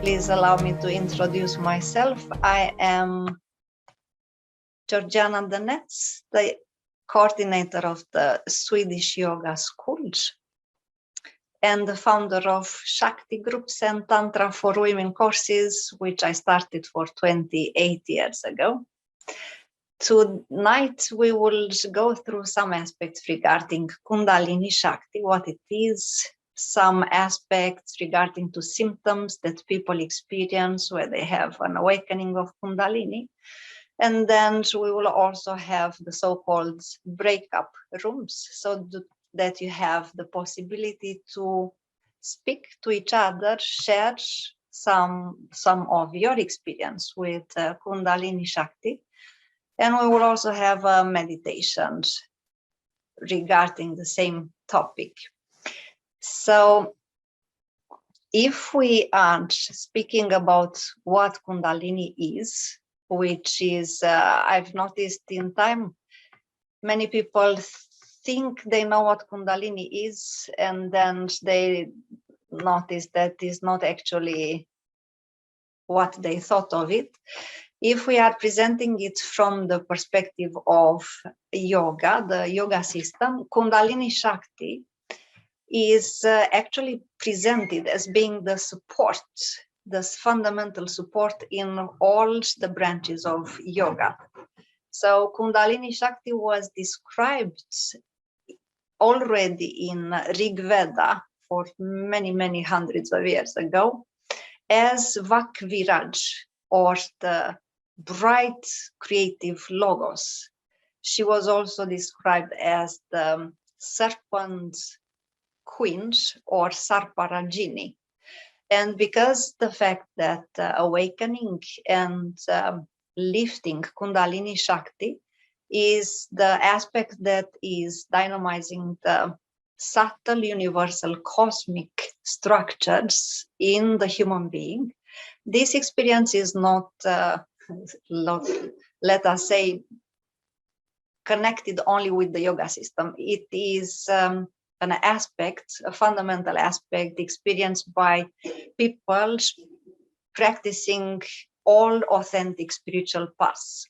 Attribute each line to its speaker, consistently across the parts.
Speaker 1: please allow me to introduce myself. I am Georgiana Danet, the coordinator of the Swedish yoga schools and the founder of Shakti Groups and Tantra for Women courses, which I started for 28 years ago. Tonight, we will go through some aspects regarding Kundalini Shakti, what it is, some aspects regarding to symptoms that people experience where they have an awakening of Kundalini. And then we will also have the so-called breakup rooms, so that you have the possibility to speak to each other, share some of your experience with Kundalini Shakti. And we will also have meditations regarding the same topic. So if we are speaking about what Kundalini is, which is, I've noticed in time, many people think they know what Kundalini is, and then they notice that is not actually what they thought of it. If we are presenting it from the perspective of yoga, the yoga system, Kundalini Shakti is actually presented as being the support, the fundamental support in all the branches of yoga. So Kundalini Shakti was described already in Rig Veda for many, many hundreds of years ago as Vak Viraj, or the bright creative logos. She was also described as the serpent queen or Sarparajini. And because the fact that awakening and lifting Kundalini Shakti is the aspect that is dynamizing the subtle universal cosmic structures in the human being, this experience is not, let us say, connected only with the yoga system. It is an aspect, a fundamental aspect experienced by people practicing all authentic spiritual paths.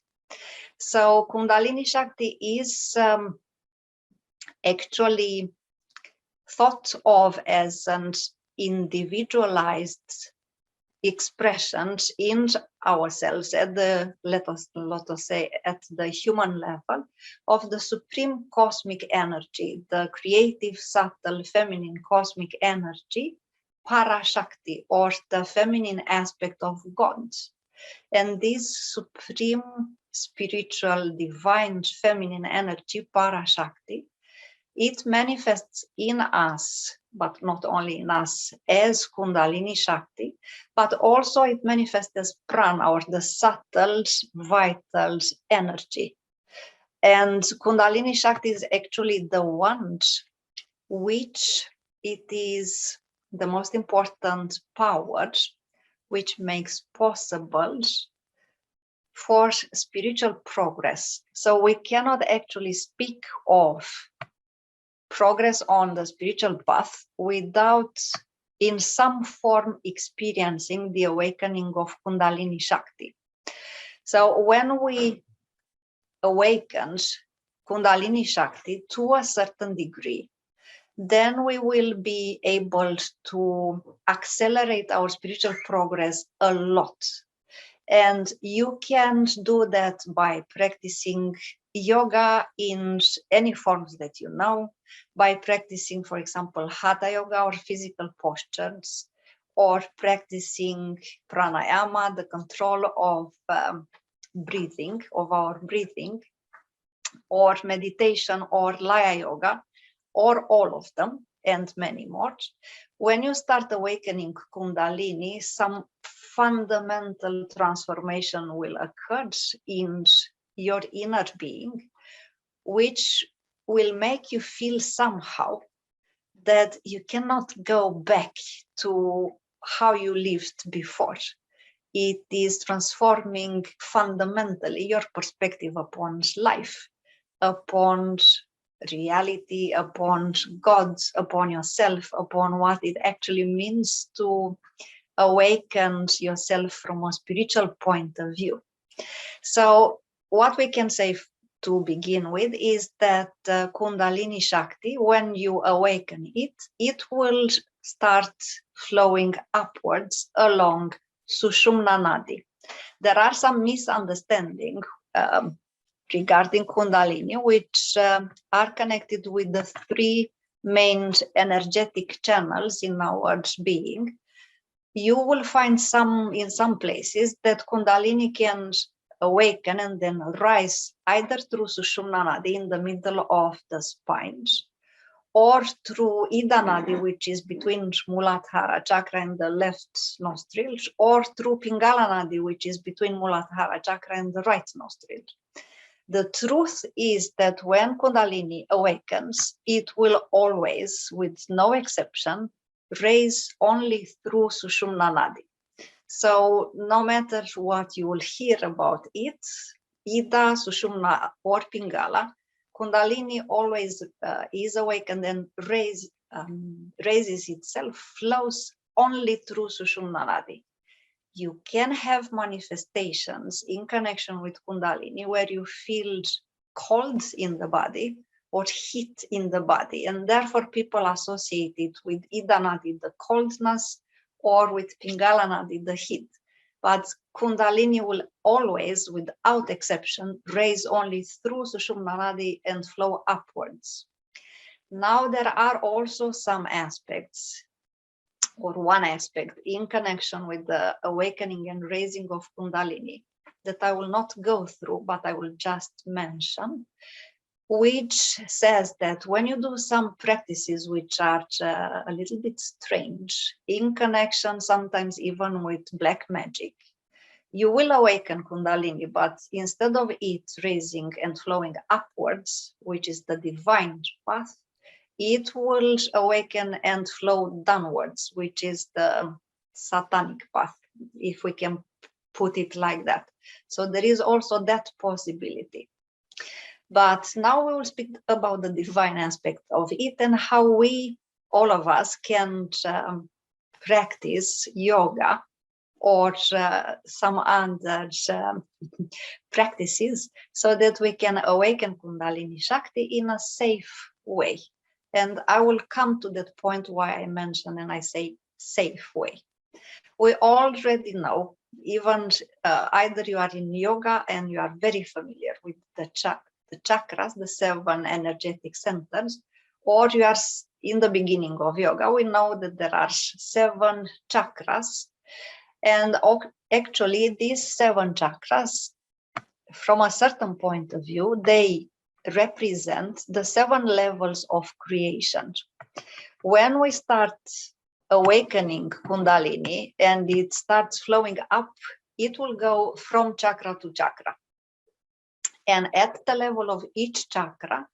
Speaker 1: So Kundalini Shakti is actually thought of as an individualized expressions in ourselves at the, let us say, at the human level of the supreme cosmic energy, the creative, subtle, feminine cosmic energy, Parashakti, or the feminine aspect of God. And this supreme spiritual, divine, feminine energy, Parashakti, it manifests in us, but not only in us, as Kundalini Shakti, but also it manifests as prana, or the subtle, vital energy. And Kundalini Shakti is actually the one which it is the most important power which makes possible for spiritual progress. So we cannot actually speak of progress on the spiritual path without in some form experiencing the awakening of Kundalini Shakti. So when we awaken Kundalini Shakti to a certain degree, then we will be able to accelerate our spiritual progress a lot. And you can do that by practicing yoga in any forms that you know, by practicing, for example, hatha yoga or physical postures, or practicing pranayama, the control of breathing, of our breathing, or meditation, or laya yoga, or all of them, and many more. When you start awakening Kundalini, some fundamental transformation will occur in your inner being, which will make you feel somehow that you cannot go back to how you lived before. It is transforming fundamentally your perspective upon life, upon reality, upon God, upon yourself, upon what it actually means to awaken yourself from a spiritual point of view. So what we can say to begin with is that Kundalini Shakti, when you awaken it, it will start flowing upwards along Sushumna Nadi. There are some misunderstandings regarding Kundalini, which are connected with the three main energetic channels in our being. You will find in some places that Kundalini can awaken and then rise either through Sushumna Nadi in the middle of the spine, or through Ida Nadi, which is between Muladhara chakra and the left nostril, or through Pingala Nadi, which is between Muladhara chakra and the right nostril. The truth is that when Kundalini awakens, it will always, with no exception, raise only through Sushumna Nadi. So no matter what you will hear about it, Ida, Sushumna, or Pingala, Kundalini always is awakened and raises itself, flows only through Sushumna Nadi. You can have manifestations in connection with Kundalini where you feel cold in the body or heat in the body, and therefore people associate it with Ida Nadi, the coldness, or with Pingala Nadi, the heat. But Kundalini will always, without exception, raise only through Sushumna Nadi and flow upwards. Now there are also some aspects, or one aspect in connection with the awakening and raising of Kundalini that I will not go through, but I will just mention, which says that when you do some practices which are a little bit strange, in connection sometimes even with black magic, you will awaken Kundalini, but instead of it raising and flowing upwards, which is the divine path, it will awaken and flow downwards, which is the satanic path, if we can put it like that. So there is also that possibility. But now we will speak about the divine aspect of it and how we, all of us, can practice yoga or some other practices so that we can awaken Kundalini Shakti in a safe way. And I will come to that point why I mention and I say safe way. We already know, even either you are in yoga and you are very familiar with the chakras, the 7 energetic centers, or you are in the beginning of yoga, we know that there are 7 chakras. And actually these 7 chakras, from a certain point of view, they represent the 7 levels of creation. When we start awakening Kundalini and it starts flowing up, it will go from chakra to chakra. And at the level of each chakra,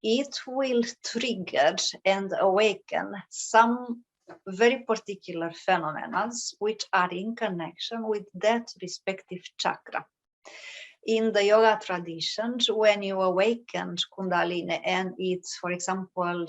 Speaker 1: it will trigger and awaken some very particular phenomena which are in connection with that respective chakra. In the yoga traditions, when you awaken Kundalini and it, for example,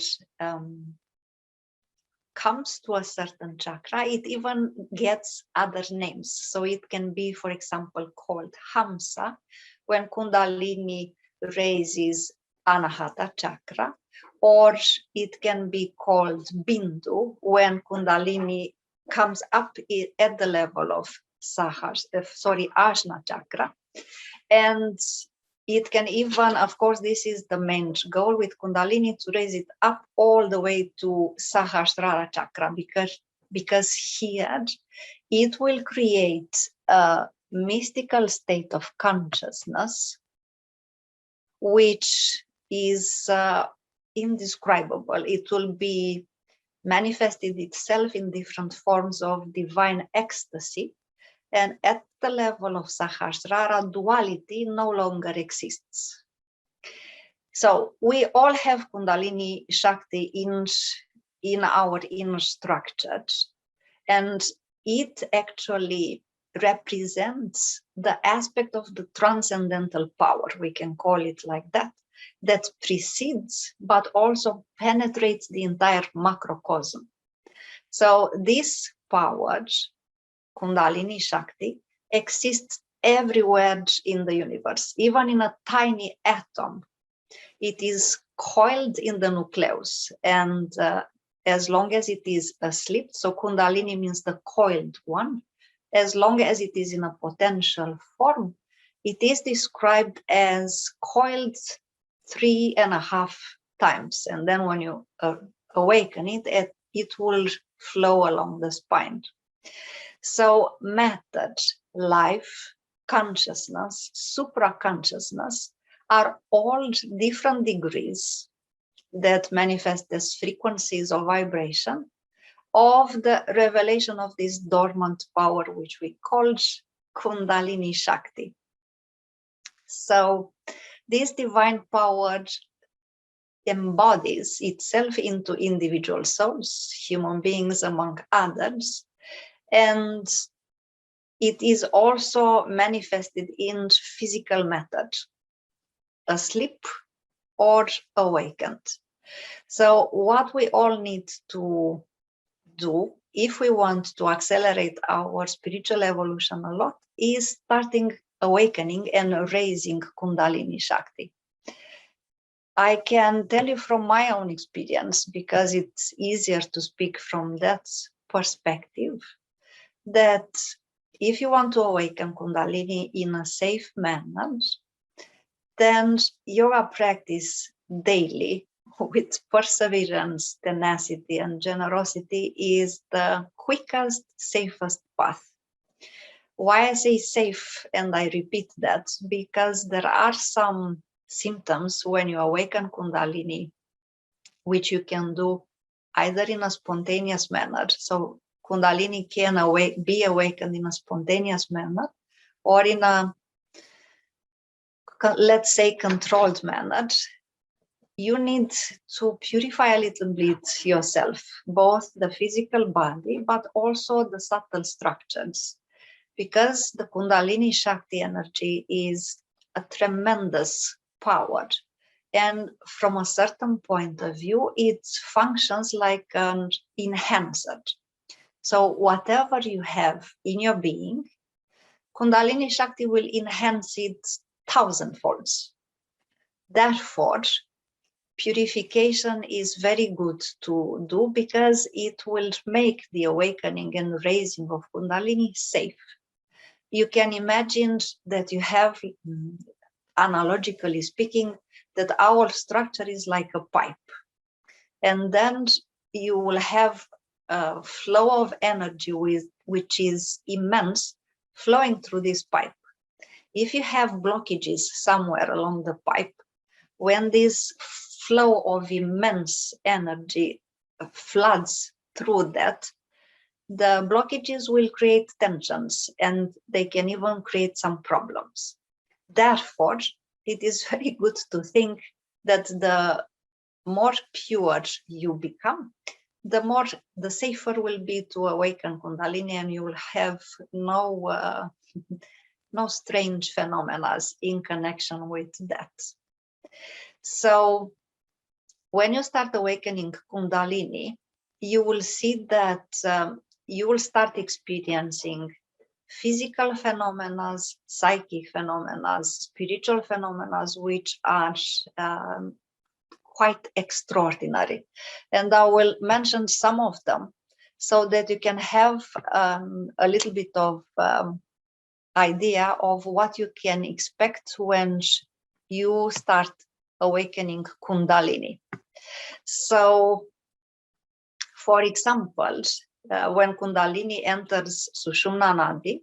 Speaker 1: comes to a certain chakra, it even gets other names. So it can be, for example, called Hamsa when Kundalini raises Anahata chakra, or it can be called Bindu when Kundalini comes up at the level of Ajna chakra. And it can even, of course, this is the main goal with Kundalini, to raise it up all the way to Sahasrara chakra, because here it will create a mystical state of consciousness which is indescribable. It will be manifested itself in different forms of divine ecstasy. And at the level of Sahasrara, duality no longer exists. So we all have Kundalini Shakti in our inner structure, and it actually represents the aspect of the transcendental power, we can call it like that, that precedes but also penetrates the entire macrocosm. So this power Kundalini Shakti, exists everywhere in the universe, even in a tiny atom. It is coiled in the nucleus, and as long as it is asleep, so Kundalini means the coiled one, as long as it is in a potential form, it is described as coiled 3.5 times. And then when you awaken it, it will flow along the spine. So matter, life, consciousness, supraconsciousness are all different degrees that manifest as frequencies of vibration of the revelation of this dormant power, which we call Kundalini Shakti. So this divine power embodies itself into individual souls, human beings among others, and it is also manifested in physical matter, asleep or awakened. So what we all need to do if we want to accelerate our spiritual evolution a lot is starting awakening and raising Kundalini Shakti. I can tell you from my own experience, because it's easier to speak from that perspective, that if you want to awaken Kundalini in a safe manner, then yoga practice daily with perseverance, tenacity, and generosity is the quickest, safest path. Why I say safe, and I repeat that, because there are some symptoms when you awaken Kundalini, which you can do either in a spontaneous manner. So Kundalini can be awakened in a spontaneous manner, or in a, let's say, controlled manner. You need to purify a little bit yourself, both the physical body, but also the subtle structures, because the Kundalini Shakti energy is a tremendous power. And from a certain point of view, it functions like an enhancer. So whatever you have in your being, Kundalini Shakti will enhance it 1,000-fold. Therefore, purification is very good to do, because it will make the awakening and raising of Kundalini safe. You can imagine that you have, analogically speaking, that our structure is like a pipe. And then you will have a flow of energy which is immense, flowing through this pipe. If you have blockages somewhere along the pipe, when this flow of immense energy floods through that, the blockages will create tensions, and they can even create some problems. Therefore, it is very good to think that the more pure you become, the safer will be to awaken Kundalini, and you will have no strange phenomena in connection with that. So when you start awakening Kundalini, you will see that you will start experiencing physical phenomena, psychic phenomena, spiritual phenomena, which are quite extraordinary. And I will mention some of them so that you can have a little bit of idea of what you can expect when you start awakening Kundalini. So, for example, when Kundalini enters Sushumna Nadi,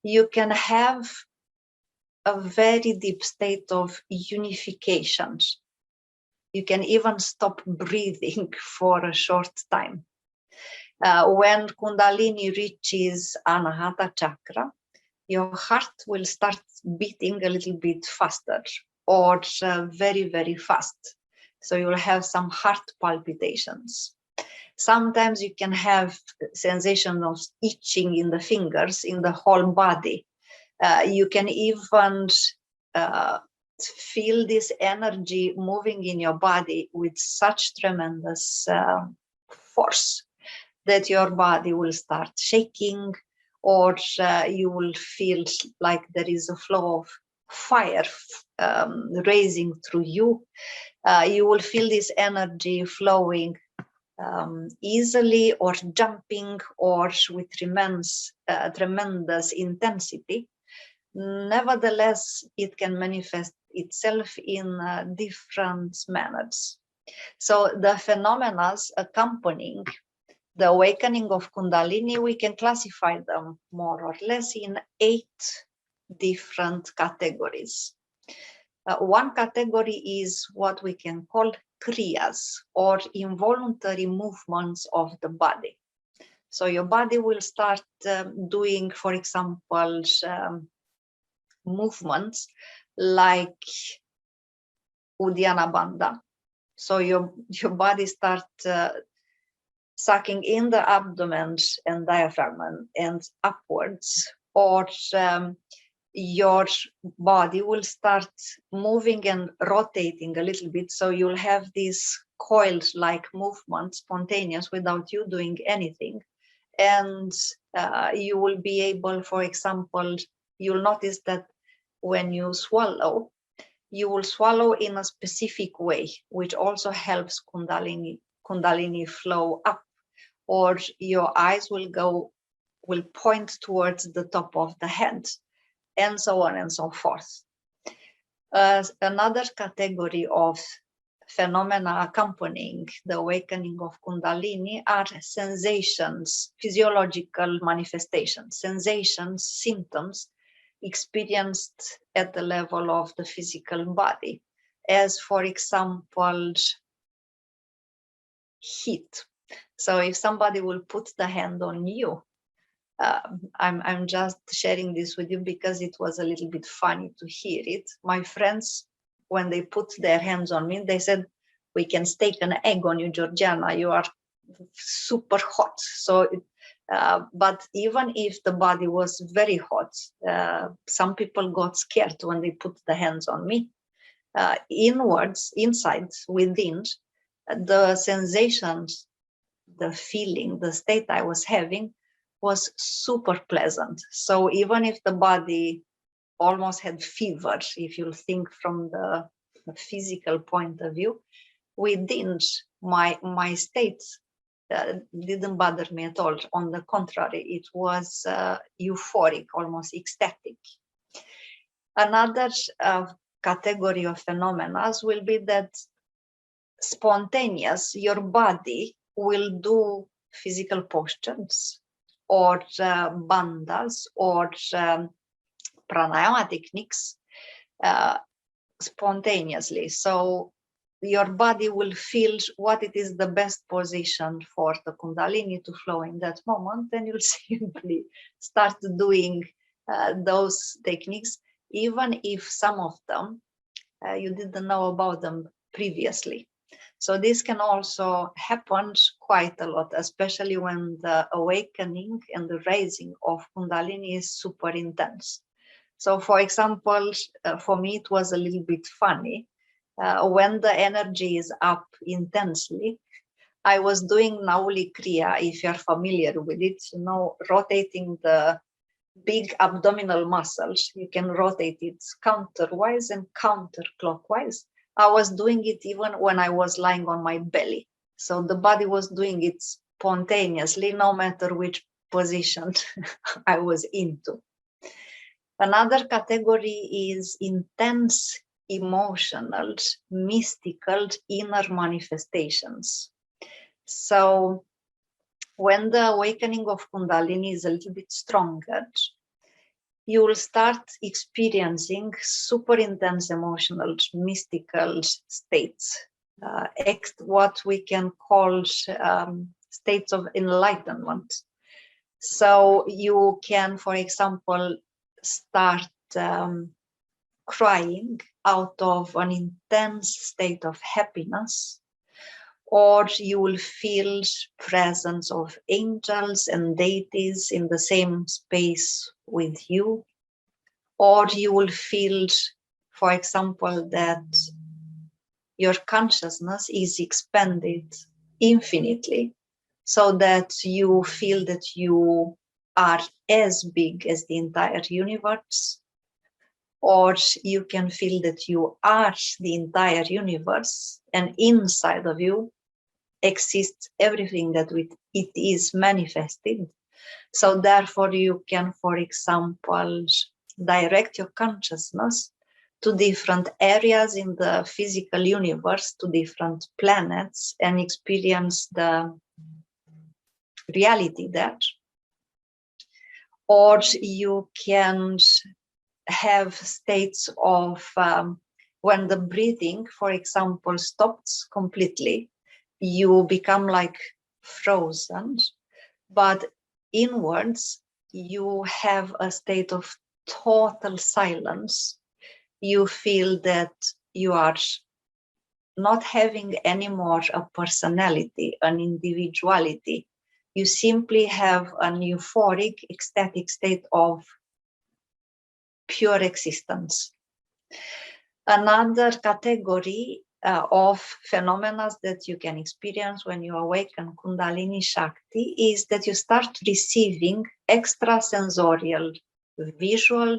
Speaker 1: you can have a very deep state of unification. You can even stop breathing for a short time. When Kundalini reaches Anahata Chakra, your heart will start beating a little bit faster, or very, very fast. So you'll have some heart palpitations. Sometimes you can have sensation of itching in the fingers, in the whole body. You can even feel this energy moving in your body with such tremendous force that your body will start shaking, or you will feel like there is a flow of fire raising through you. You will feel this energy flowing easily or jumping or with tremendous intensity. Nevertheless, it can manifest itself in different manners. So the phenomena accompanying the awakening of Kundalini, we can classify them more or less in 8 different categories. One category is what we can call kriyas, or involuntary movements of the body. So your body will start doing, for example, movements like Uddiyana Bandha. So your body starts sucking in the abdomen and diaphragm and upwards, or your body will start moving and rotating a little bit. So you'll have these coiled-like movements, spontaneous, without you doing anything. And you will be able, for example, you'll notice that when you swallow, you will swallow in a specific way, which also helps Kundalini flow up, or your eyes will point towards the top of the head, and so on and so forth. Another category of phenomena accompanying the awakening of Kundalini are sensations, physiological manifestations, sensations, symptoms experienced at the level of the physical body, as for example, heat. So if somebody will put the hand on you, I'm just sharing this with you because it was a little bit funny to hear it. My friends, when they put their hands on me, they said, "We can stake an egg on you, Georgiana. You are super hot." So, but even if the body was very hot, some people got scared when they put the hands on me. Inwards, inside, within, the sensations, the feeling, the state I was having was super pleasant. So even if the body almost had fever, if you think from the physical point of view, within my state didn't bother me at all. On the contrary, it was euphoric, almost ecstatic. Another category of phenomena will be that spontaneous, your body will do physical postures or bandhas or pranayama techniques spontaneously. So your body will feel what it is the best position for the Kundalini to flow in that moment, and you'll simply start doing those techniques, even if some of them you didn't know about them previously. So this can also happen quite a lot, especially when the awakening and the raising of Kundalini is super intense. So for example, for me, it was a little bit funny. When the energy is up intensely, I was doing Nauli Kriya, if you're familiar with it, you know, rotating the big abdominal muscles. You can rotate it counterwise and counterclockwise. I was doing it even when I was lying on my belly. So the body was doing it spontaneously, no matter which position I was into. Another category is intense emotional, mystical inner manifestations. So when the awakening of Kundalini is a little bit stronger, you will start experiencing super intense emotional, mystical states, what we can call states of enlightenment. So you can, for example, start crying out of an intense state of happiness, or you will feel presence of angels and deities in the same space with you, or you will feel, for example, that your consciousness is expanded infinitely, so that you feel that you are as big as the entire universe, or you can feel that you are the entire universe, and inside of you exists everything that it is manifested. So therefore you can, for example, direct your consciousness to different areas in the physical universe, to different planets, and experience the reality there. Or you can have states of when the breathing, for example, stops completely, you become like frozen, but inwards you have a state of total silence. You feel that you are not having anymore a personality, an individuality. You simply have an euphoric, ecstatic state of pure existence. Another category of phenomena that you can experience when you awaken Kundalini Shakti is that you start receiving extrasensorial, visual,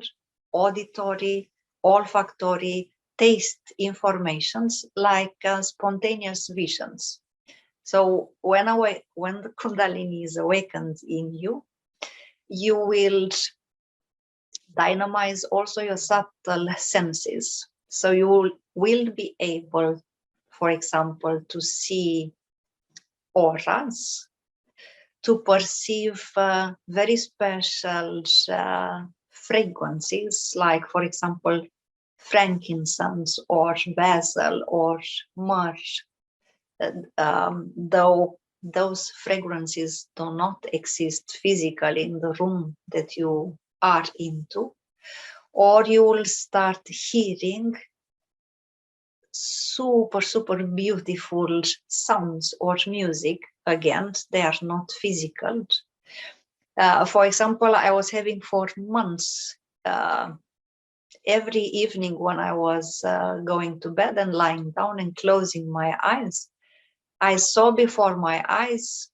Speaker 1: auditory, olfactory, taste informations like spontaneous visions. So when the Kundalini is awakened in you, you will dynamize also your subtle senses. So you will be able, for example, to see auras, to perceive very special fragrances, like, for example, frankincense or basil or myrrh. Though those fragrances do not exist physically in the room that you are into, or you will start hearing super beautiful sounds or music. Again, they are not physical. For example, I was having for months, every evening when I was going to bed and lying down and closing my eyes, I saw before my eyes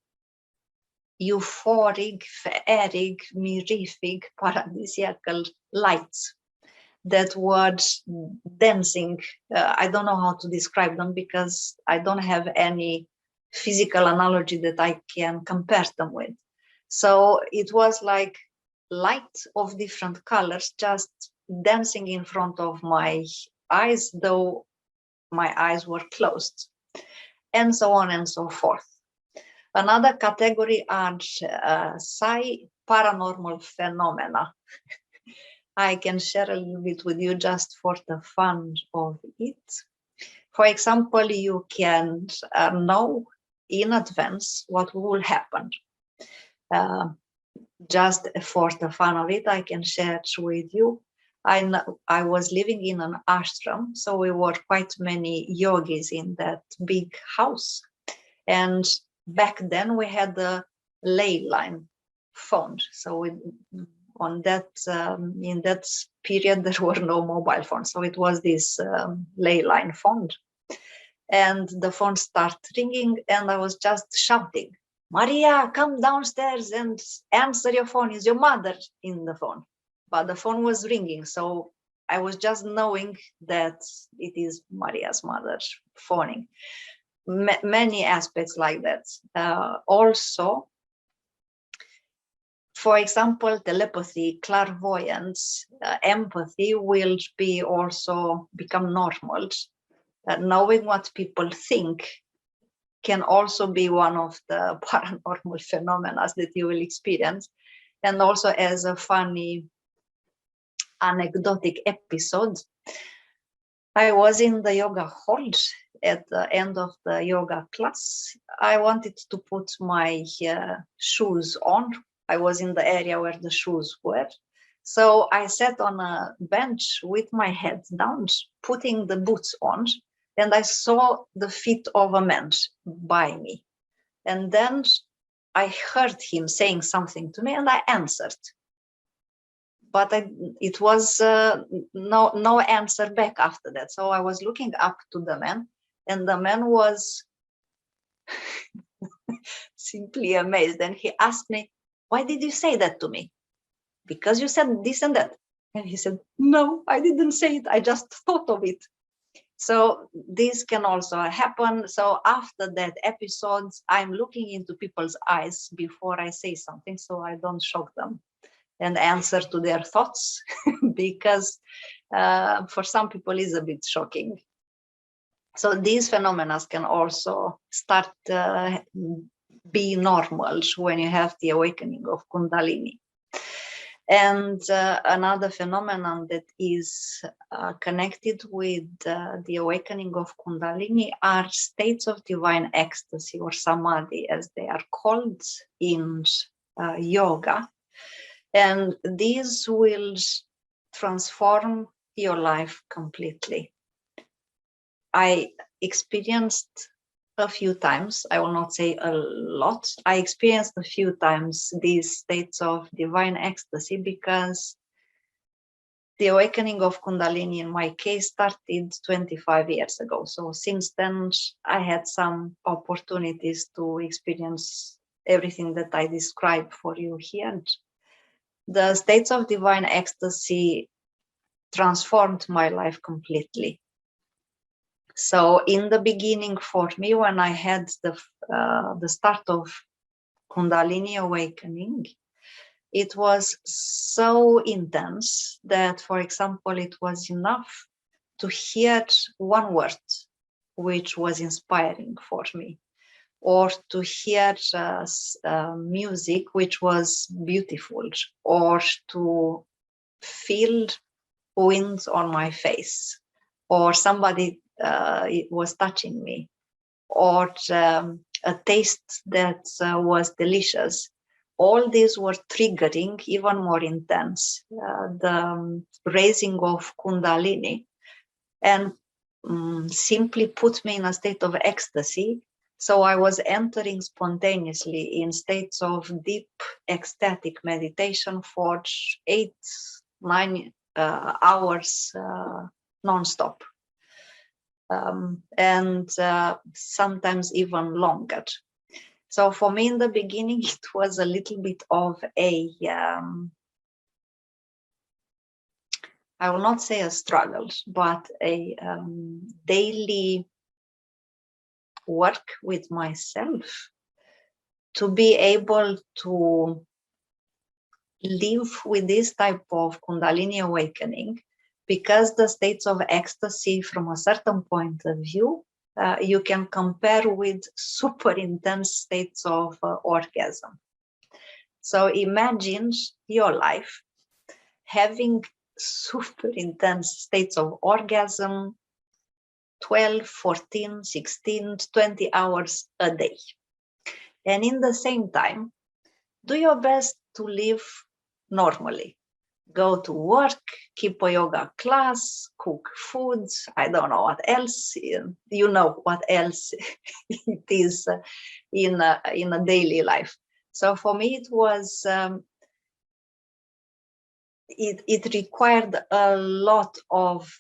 Speaker 1: euphoric, feeric, mirific, paradisiacal lights that were dancing. I don't know how to describe them because I don't have any physical analogy that I can compare them with. So it was like light of different colors just dancing in front of my eyes, though my eyes were closed, and so on and so forth. Another category are paranormal phenomena. I can share a little bit with you just for the fun of it. For example, you can know in advance what will happen. Just for the fun of it, I can share with you. I was living in an ashram, so we were quite many yogis in that big house. And back then we had the ley line phone. So in that period there were no mobile phones. So it was this ley line phone. And the phone started ringing and I was just shouting, "Maria, come downstairs and answer your phone. Is your mother in the phone?" But the phone was ringing, so I was just knowing that it is Maria's mother phoning. Many aspects like that. Also, for example, telepathy, clairvoyance, empathy will be also become normal. Knowing what people think can also be one of the paranormal phenomena that you will experience. And also, as a funny anecdotic episode, I was in the yoga hall at the end of the yoga class. I wanted to put my shoes on. I was in the area where the shoes were. So I sat on a bench with my head down, putting the boots on, and I saw the feet of a man by me. And then I heard him saying something to me and I answered. But it was no answer back after that. So I was looking up to the man, and the man was simply amazed. And he asked me, why did you say that to me? Because you said this and that. And he said, no, I didn't say it. I just thought of it. So this can also happen. So after that episode, I'm looking into people's eyes before I say something, so I don't shock them and answer to their thoughts, because for some people it's a bit shocking. So these phenomena can also start be normal when you have the awakening of Kundalini. And another phenomenon that is connected with the awakening of Kundalini are states of divine ecstasy, or samadhi, as they are called in yoga. And these will transform your life completely. I experienced a few times, I will not say a lot, I experienced a few times these states of divine ecstasy, because the awakening of Kundalini in my case started 25 years ago. So since then, I had some opportunities to experience everything that I described for you here. The states of divine ecstasy transformed my life completely. So in the beginning for me, when I had the start of Kundalini awakening, it was so intense that, for example, it was enough to hear one word which was inspiring for me, or to hear music which was beautiful, or to feel wind on my face, or somebody was touching me, or a taste that was delicious. All these were triggering even more intense the raising of Kundalini, and simply put me in a state of ecstasy. So I was entering spontaneously in states of deep ecstatic meditation for 8-9 hours non-stop. And sometimes even longer. So for me in the beginning, it was a little bit of a, I will not say a struggle, but a daily work with myself to be able to live with this type of Kundalini awakening, because the states of ecstasy from a certain point of view, you can compare with super intense states of orgasm. So imagine your life having super intense states of orgasm 12, 14, 16, 20 hours a day. And in the same time, do your best to live normally. Go to work, keep a yoga class, cook food, I don't know what else, you know what else it is in a daily life. So for me it was, it required a lot of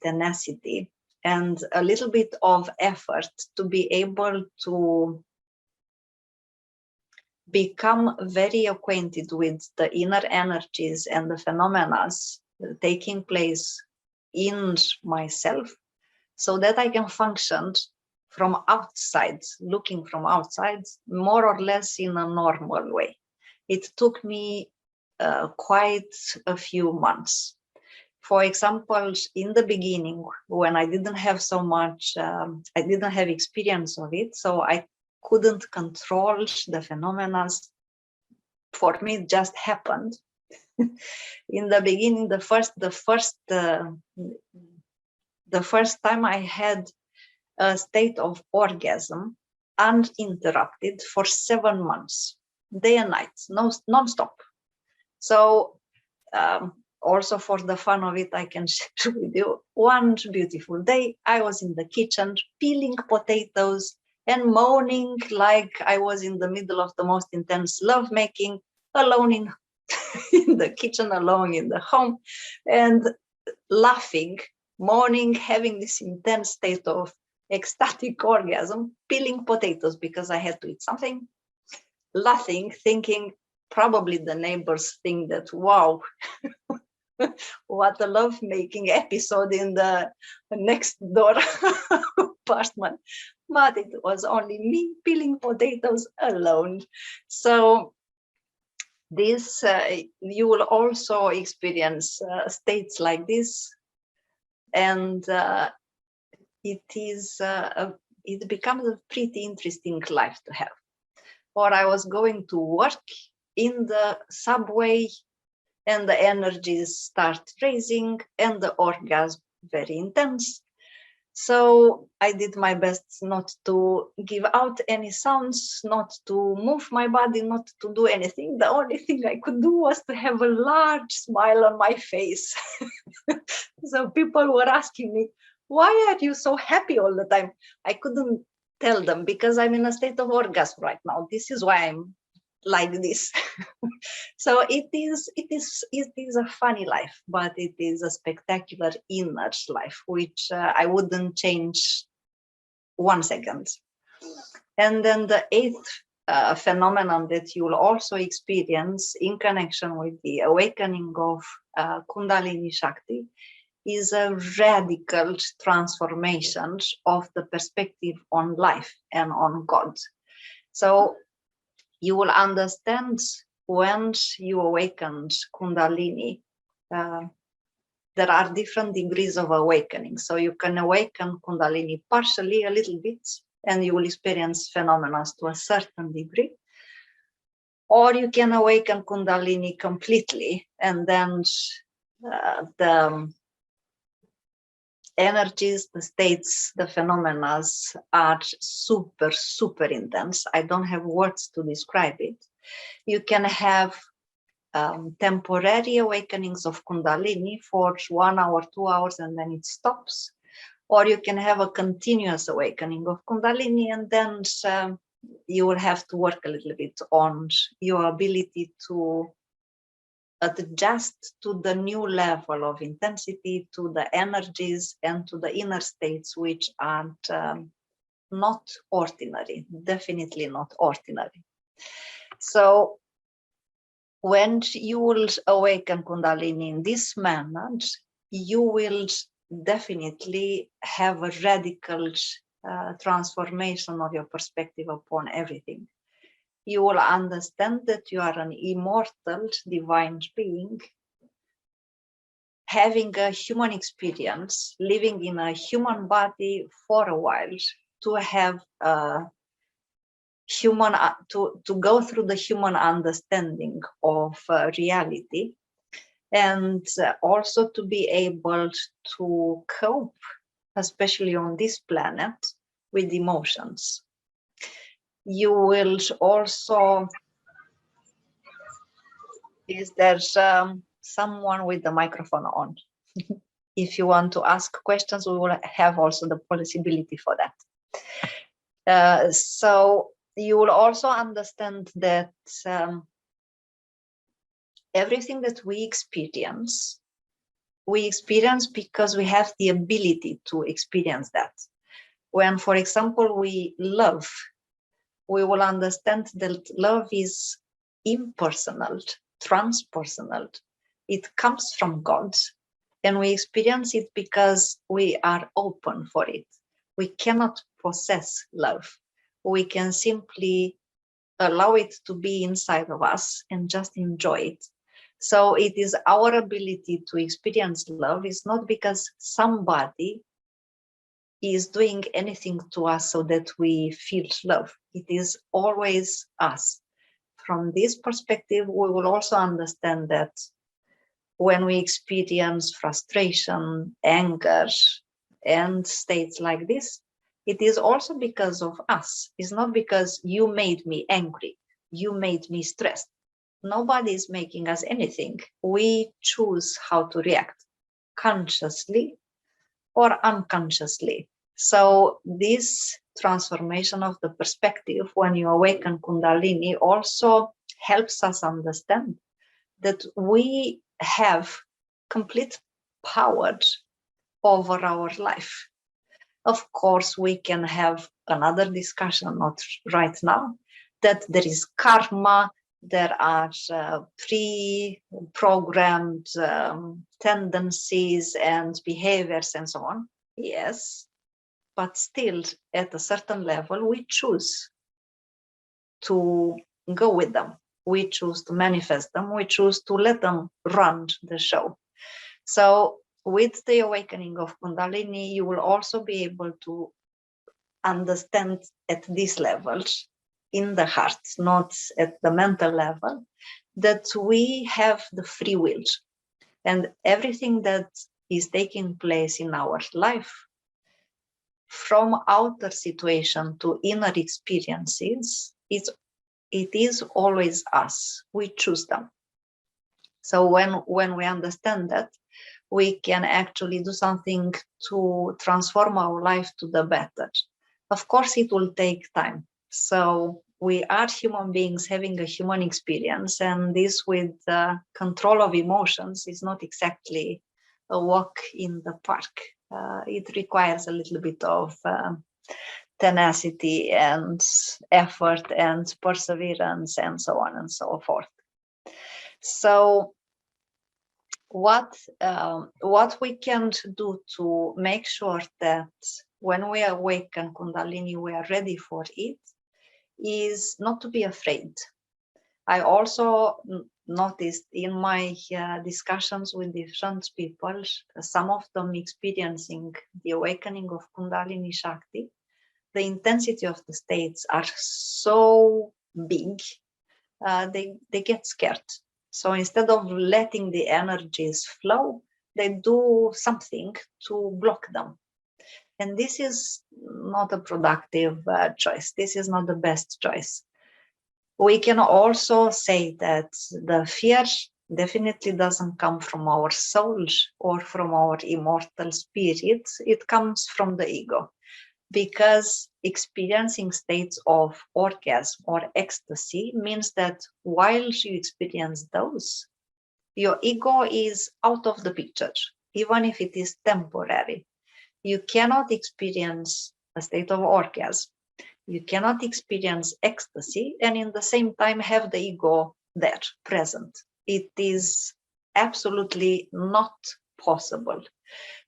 Speaker 1: tenacity and a little bit of effort to be able to become very acquainted with the inner energies and the phenomena taking place in myself, so that I can function from outside, looking from outside, more or less in a normal way. It took me quite a few months. For example, in the beginning, when I didn't have so much, I didn't have experience of it, so I couldn't control the phenomena. For me, it just happened. In the beginning, the first time I had a state of orgasm uninterrupted for 7 months, day and night, non-stop. So also for the fun of it, I can share with you, one beautiful day, I was in the kitchen peeling potatoes and moaning like I was in the middle of the most intense lovemaking, alone in the kitchen, alone in the home, and laughing, moaning, having this intense state of ecstatic orgasm, peeling potatoes because I had to eat something, laughing, thinking, probably the neighbors think that, wow, what a love-making episode in the next door apartment. But it was only me peeling potatoes alone. So this, you will also experience states like this, and it becomes a pretty interesting life to have. Or I was going to work in the subway, and the energies start raising, and the orgasm very intense. So I did my best not to give out any sounds, not to move my body, not to do anything. The only thing I could do was to have a large smile on my face. So people were asking me, why are you so happy all the time? I couldn't tell them, because I'm in a state of orgasm right now. This is why I'm like this. So it is a funny life, but it is a spectacular inner life, which I wouldn't change 1 second. And then the eighth phenomenon that you will also experience in connection with the awakening of Kundalini Shakti is a radical transformation of the perspective on life and on God. So you will understand when you awaken Kundalini, there are different degrees of awakening. So you can awaken Kundalini partially, a little bit, and you will experience phenomena to a certain degree. Or you can awaken Kundalini completely, and then the energies, the states, the phenomena are super, super intense. I don't have words to describe it. You can have temporary awakenings of Kundalini for 1 hour, 2 hours, and then it stops. Or you can have a continuous awakening of Kundalini, and then you will have to work a little bit on your ability to adjust to the new level of intensity, to the energies, and to the inner states, which are not ordinary, definitely not ordinary. So when you will awaken Kundalini in this manner, you will definitely have a radical transformation of your perspective upon everything. You will understand that you are an immortal divine being, having a human experience, living in a human body for a while, to have human to go through the human understanding of reality, and also to be able to cope, especially on this planet, with emotions. You will also, is there someone with the microphone on? If you want to ask questions, we will have also the possibility for that. So you will also understand that everything that we experience because we have the ability to experience that. When, for example, we love, we will understand that love is impersonal, transpersonal. It comes from God, and we experience it because we are open for it. We cannot possess love. We can simply allow it to be inside of us and just enjoy it. So it is our ability to experience love. It's not because somebody is doing anything to us so that we feel love. It is always us. From this perspective, we will also understand that when we experience frustration, anger, and states like this, it is also because of us. It's not because you made me angry, you made me stressed. Nobody is making us anything. We choose how to react, consciously or unconsciously. So this transformation of the perspective when you awaken Kundalini also helps us understand that we have complete power over our life. Of course, we can have another discussion, not right now, that there is karma, there are pre-programmed tendencies and behaviors and so on. Yes, but still at a certain level, we choose to go with them. We choose to manifest them. We choose to let them run the show. So with the awakening of Kundalini, you will also be able to understand at these levels in the heart, not at the mental level, that we have the free will, and everything that is taking place in our life, from outer situation to inner experiences, it is always us. We choose them. So when we understand that, we can actually do something to transform our life to the better. Of course, it will take time. So we are human beings having a human experience, and this with control of emotions is not exactly a walk in the park. It requires a little bit of tenacity and effort and perseverance and so on and so forth. So what we can do to make sure that when we awaken Kundalini, we are ready for it, is not to be afraid. I also noticed in my discussions with different people, some of them experiencing the awakening of Kundalini Shakti, the intensity of the states are so big, they get scared. So instead of letting the energies flow, they do something to block them. And this is not a productive choice. This is not the best choice. We can also say that the fear definitely doesn't come from our souls or from our immortal spirit. It comes from the ego, because experiencing states of orgasm or ecstasy means that while you experience those, your ego is out of the picture, even if it is temporary. You cannot experience a state of orgasm, you cannot experience ecstasy, and in the same time have the ego there, present. It is absolutely not possible.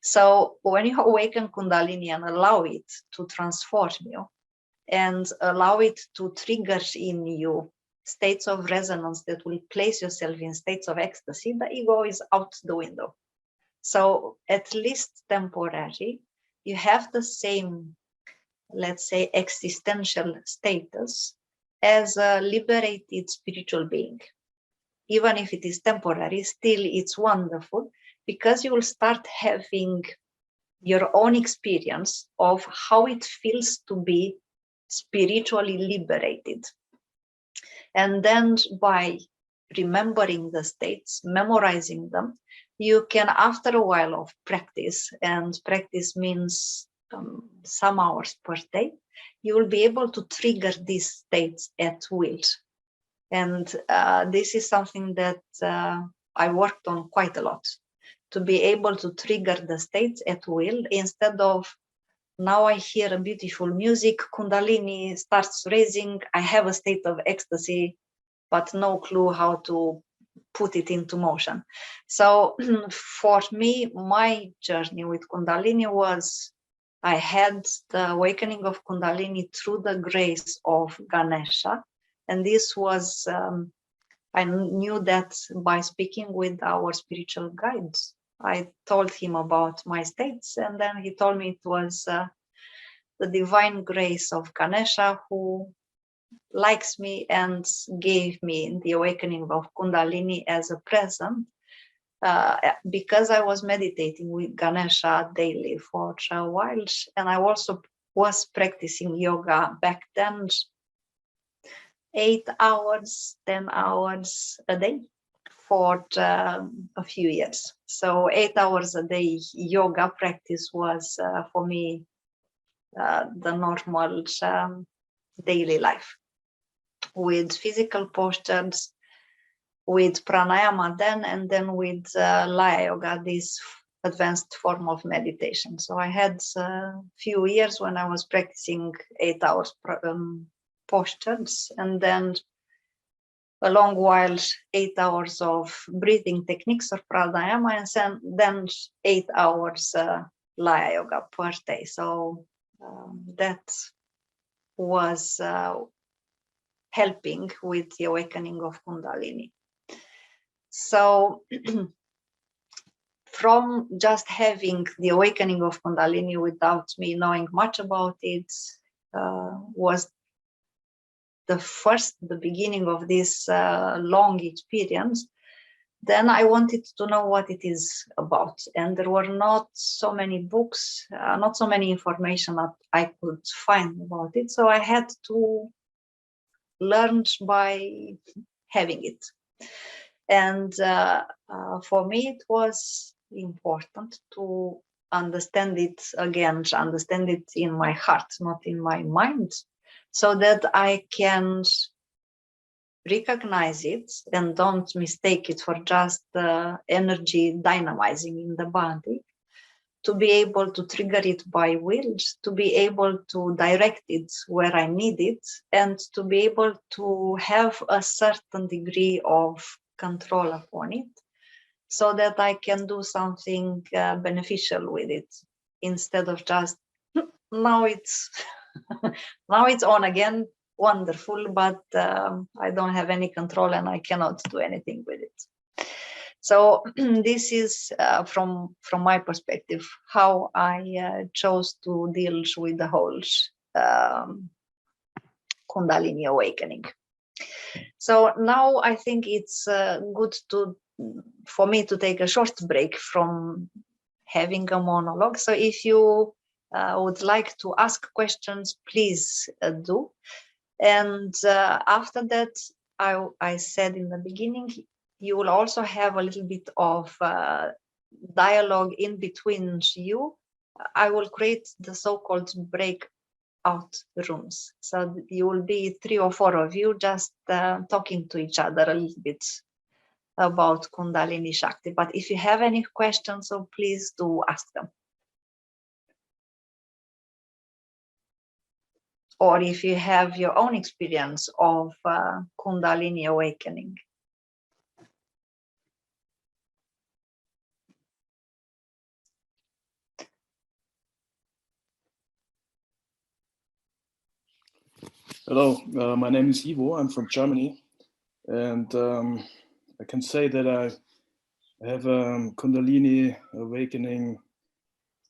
Speaker 1: So when you awaken Kundalini and allow it to transform you and allow it to trigger in you states of resonance that will place yourself in states of ecstasy, the ego is out the window. So at least temporary, you have the same, let's say, existential status as a liberated spiritual being. Even if it is temporary, still it's wonderful, because you will start having your own experience of how it feels to be spiritually liberated. And then by remembering the states, memorizing them, you can, after a while of practice, and practice means some hours per day, you will be able to trigger these states at will. And this is something that I worked on quite a lot, to be able to trigger the states at will, instead of now I hear a beautiful music, Kundalini starts raising, I have a state of ecstasy, but no clue how to put it into motion. So for me, my journey with Kundalini was, I had the awakening of Kundalini through the grace of Ganesha. And this was, I knew that by speaking with our spiritual guides. I told him about my states, and then he told me it was the divine grace of Ganesha who likes me and gave me the awakening of Kundalini as a present, because I was meditating with Ganesha daily for a while, and I also was practicing yoga back then, 8 hours, 10 hours a day for a few years. So 8 hours a day yoga practice was for me the normal daily life, with physical postures, with pranayama then, and then with Laya Yoga, this advanced form of meditation. So I had a few years when I was practicing 8 hours postures, and then a long while, 8 hours of breathing techniques or pranayama, and then 8 hours Laya yoga per day. So that was helping with the awakening of Kundalini. So from just having the awakening of Kundalini without me knowing much about it was the beginning of this long experience. Then I wanted to know what it is about, and there were not so many books, not so many information that I could find about it. So I had to learn by having it. And for me, it was important to understand it again, to understand it in my heart, not in my mind, so that I can recognize it and don't mistake it for just energy dynamizing in the body, to be able to trigger it by will, to be able to direct it where I need it, and to be able to have a certain degree of control upon it, so that I can do something beneficial with it, instead of just now it's now it's on again, wonderful, but I don't have any control and I cannot do anything with it. So this is from my perspective how I chose to deal with the whole Kundalini awakening. So now I think it's good for me to take a short break from having a monologue. So if you would like to ask questions, please do. And after that, I said in the beginning, you will also have a little bit of dialogue in between you. I will create the so-called breakout rooms. So you will be 3 or 4 of you just talking to each other a little bit about Kundalini Shakti. But if you have any questions, so please do ask them. Or if you have your own experience of Kundalini awakening.
Speaker 2: Hello, my name is Ivo. I'm from Germany, and I can say that I have a Kundalini awakening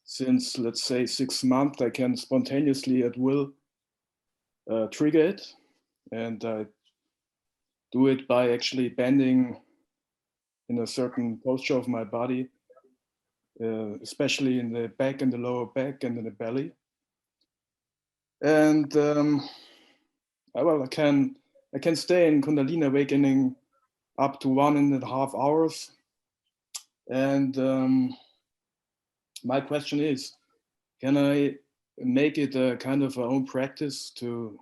Speaker 2: since, let's say, 6 months. I can spontaneously at will trigger it, and I do it by actually bending in a certain posture of my body, especially in the back and the lower back and in the belly. And well, I can stay in Kundalini awakening up to 1.5 hours. And my question is, can I make it a kind of a own practice to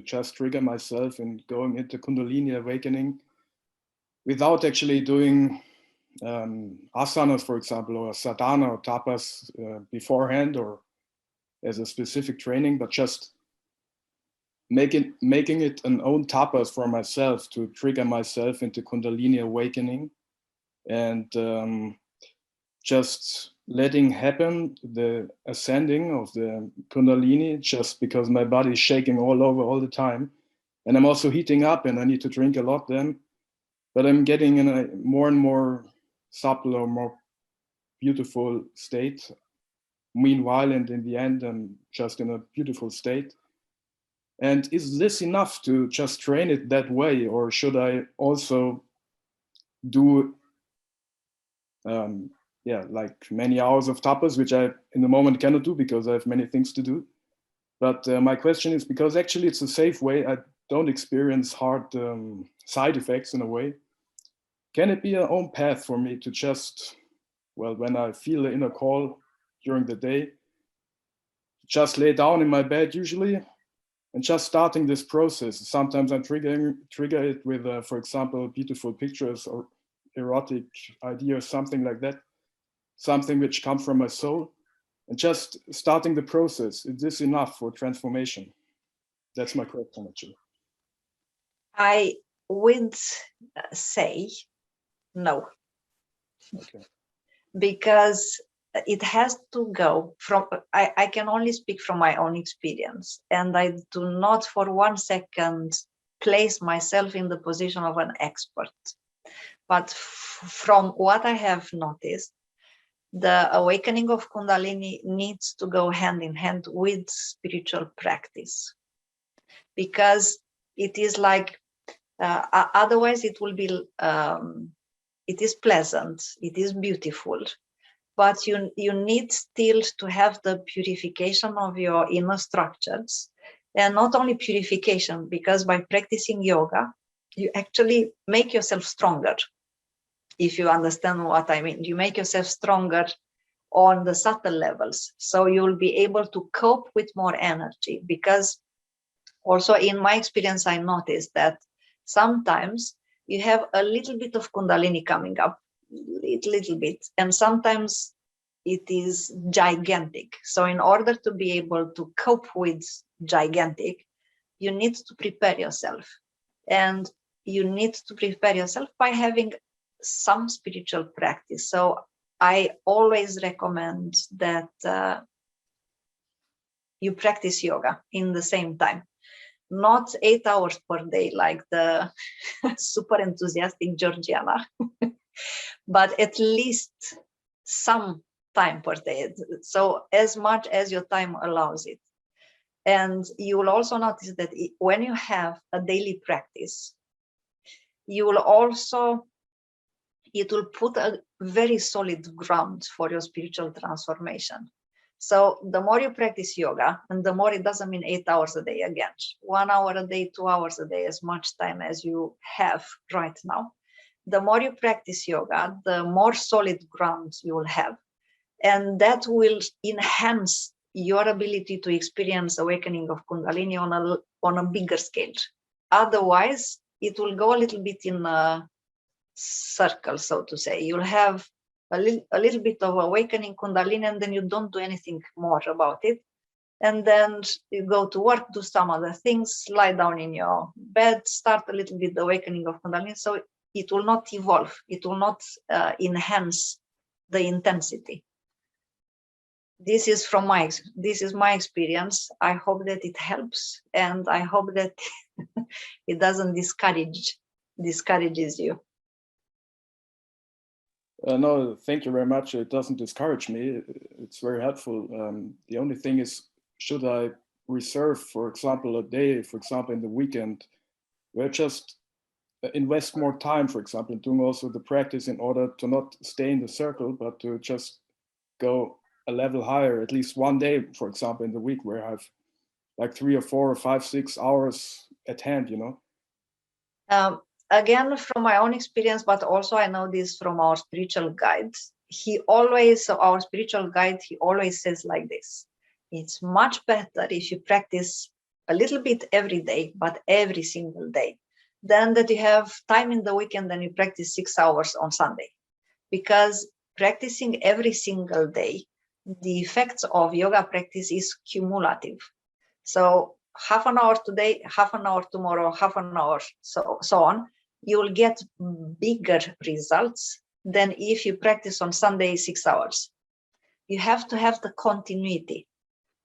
Speaker 2: just trigger myself in going into Kundalini awakening without actually doing asanas, for example, or sadhana or tapas beforehand or as a specific training, but just making it an own tapas for myself to trigger myself into Kundalini awakening, and just letting happen the ascending of the Kundalini, just because my body is shaking all over all the time, and I'm also heating up and I need to drink a lot then, but I'm getting in a more and more subtle or more beautiful state meanwhile, and in the end I'm just in a beautiful state. And is this enough to just train it that way, or should I also do like many hours of tapas, which I in the moment cannot do because I have many things to do? But my question is, because actually it's a safe way, I don't experience hard side effects in a way. Can it be an own path for me to just, well, when I feel the inner call during the day, just lay down in my bed usually, and just starting this process? Sometimes I trigger it with, for example, beautiful pictures or erotic ideas, something like that, something which comes from my soul, and just starting the process. Is this enough for transformation? That's my question, actually.
Speaker 1: would say no.
Speaker 2: Okay.
Speaker 1: Because it has to go from, I can only speak from my own experience, and I do not for 1 second place myself in the position of an expert. But from what I have noticed, the awakening of Kundalini needs to go hand in hand with spiritual practice, because it is like, otherwise it will be, it is pleasant, it is beautiful, but you need still to have the purification of your inner structures. And not only purification, because by practicing yoga, you actually make yourself stronger. If you understand what I mean, you make yourself stronger on the subtle levels. So you'll be able to cope with more energy, because also in my experience, I noticed that sometimes you have a little bit of Kundalini coming up, little bit, and sometimes it is gigantic. So in order to be able to cope with gigantic, you need to prepare yourself. And you need to prepare yourself by having some spiritual practice. So I always recommend that you practice yoga in the same time. Not 8 hours per day like the super enthusiastic Georgiana, but at least some time per day. So as much as your time allows it. And you will also notice that when you have a daily practice, you will also, it will put a very solid ground for your spiritual transformation. So the more you practice yoga, and the more, it doesn't mean 8 hours a day again, 1 hour a day, 2 hours a day, as much time as you have right now. The more you practice yoga, the more solid ground you will have. And that will enhance your ability to experience awakening of Kundalini on a bigger scale. Otherwise, it will go a little bit in a circle, so to say. You'll have a little bit of awakening Kundalini, and then you don't do anything more about it. And then you go to work, do some other things, lie down in your bed, start a little bit the awakening of Kundalini. So it will not evolve. It will not enhance the intensity. This is my experience. I hope that it helps, and I hope that it doesn't discourages you.
Speaker 2: No, thank you very much. It doesn't discourage me. It's very helpful. The only thing is, should I reserve, for example, a day, for example, in the weekend, where just invest more time, for example, in doing also the practice, in order to not stay in the circle, but to just go a level higher, at least one day, for example, in the week, where I have like 3 or 4 or 5, 6 hours at hand, you know?
Speaker 1: Again, from my own experience, but also I know this from our spiritual guide. Our spiritual guide, he always says like this: it's much better if you practice a little bit every day, but every single day, than that you have time in the weekend and you practice 6 hours on Sunday. Because practicing every single day, the effects of yoga practice is cumulative. So half an hour today, half an hour tomorrow, half an hour, so on, you will get bigger results than if you practice on Sunday 6 hours. You have to have the continuity.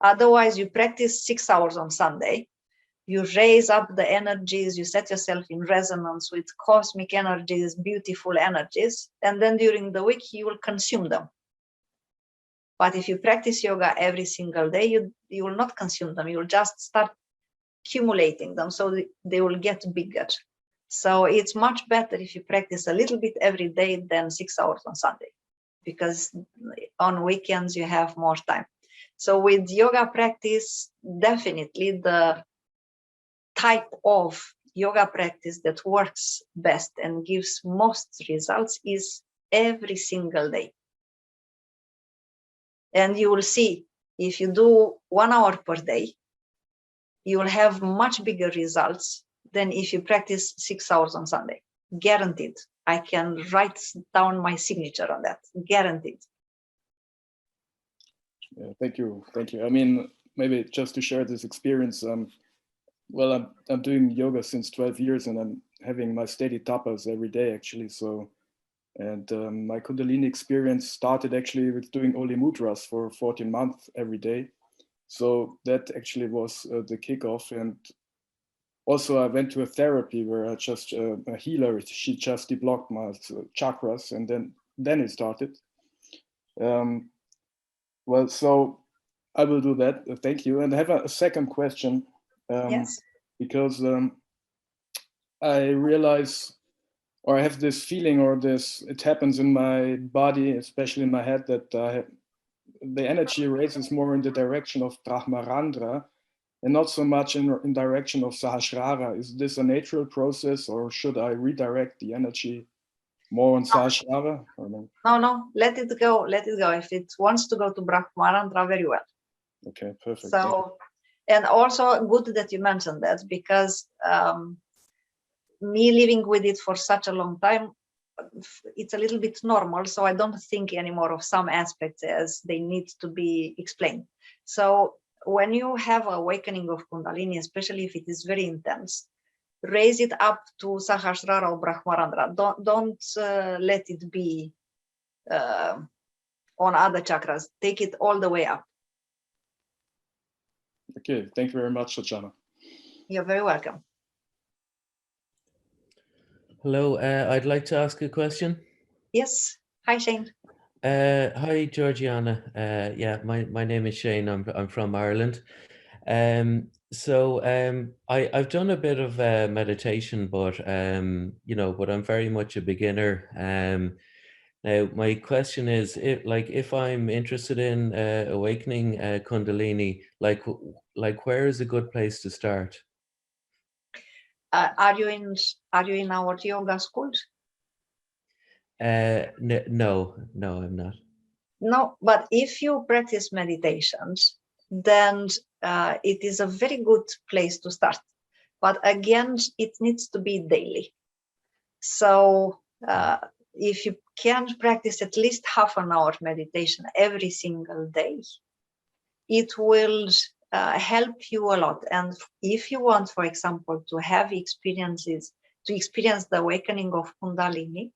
Speaker 1: Otherwise, you practice 6 hours on Sunday, you raise up the energies, you set yourself in resonance with cosmic energies, beautiful energies, and then during the week, you will consume them. But if you practice yoga every single day, you will not consume them. You will just start accumulating them, so they will get bigger. So it's much better if you practice a little bit every day than 6 hours on Sunday, because on weekends you have more time. So with yoga practice, definitely the type of yoga practice that works best and gives most results is every single day. And you will see, if you do 1 hour per day, you will have much bigger results than if you practice 6 hours on Sunday. Guaranteed. I can write down my signature on that. Guaranteed.
Speaker 2: Yeah, thank you. Thank you. I mean, maybe just to share this experience, well, I'm doing yoga since 12 years, and I'm having my steady tapas every day, actually. So, and my Kundalini experience started actually with doing only mudras for 14 months every day. So that actually was the kickoff. And also I went to a therapy where I just, a healer, she just deblocked my chakras, and then it started. Well, so I will do that. Thank you. And I have a second question.
Speaker 1: Yes.
Speaker 2: Because I realize, or I have this feeling, or it happens in my body, especially in my head, that the energy races more in the direction of Brahmarandra and not so much in direction of Sahasrara. Is this a natural process, or should I redirect the energy more on Sahasrara?
Speaker 1: No, let it go. Let it go. If it wants to go to Brahmarandra, very well.
Speaker 2: Okay, perfect.
Speaker 1: So, and also good that you mentioned that, because me living with it for such a long time, it's a little bit normal. So I don't think anymore of some aspects as they need to be explained. So when you have awakening of Kundalini, especially if it is very intense, raise it up to Sahasrara or Brahmarandra. Don't let it be on other chakras. Take it all the way up.
Speaker 2: Okay, thank you very much, Georgiana.
Speaker 1: You're very welcome.
Speaker 3: Hello, I'd like to ask a question.
Speaker 1: Yes. Hi, Shane.
Speaker 3: Hi, Georgiana. Yeah, my name is Shane. I'm from Ireland. I've done a bit of meditation, but but I'm very much a beginner. Now my question is, if I'm interested in awakening Kundalini, like where is a good place to start?
Speaker 1: Are you in our yoga schools?
Speaker 3: No, I'm not.
Speaker 1: No, but if you practice meditations, then it is a very good place to start. But again, it needs to be daily. So if you can practice at least half an hour meditation every single day, it will help you a lot. And if you want, for example, to have experience the awakening of Kundalini,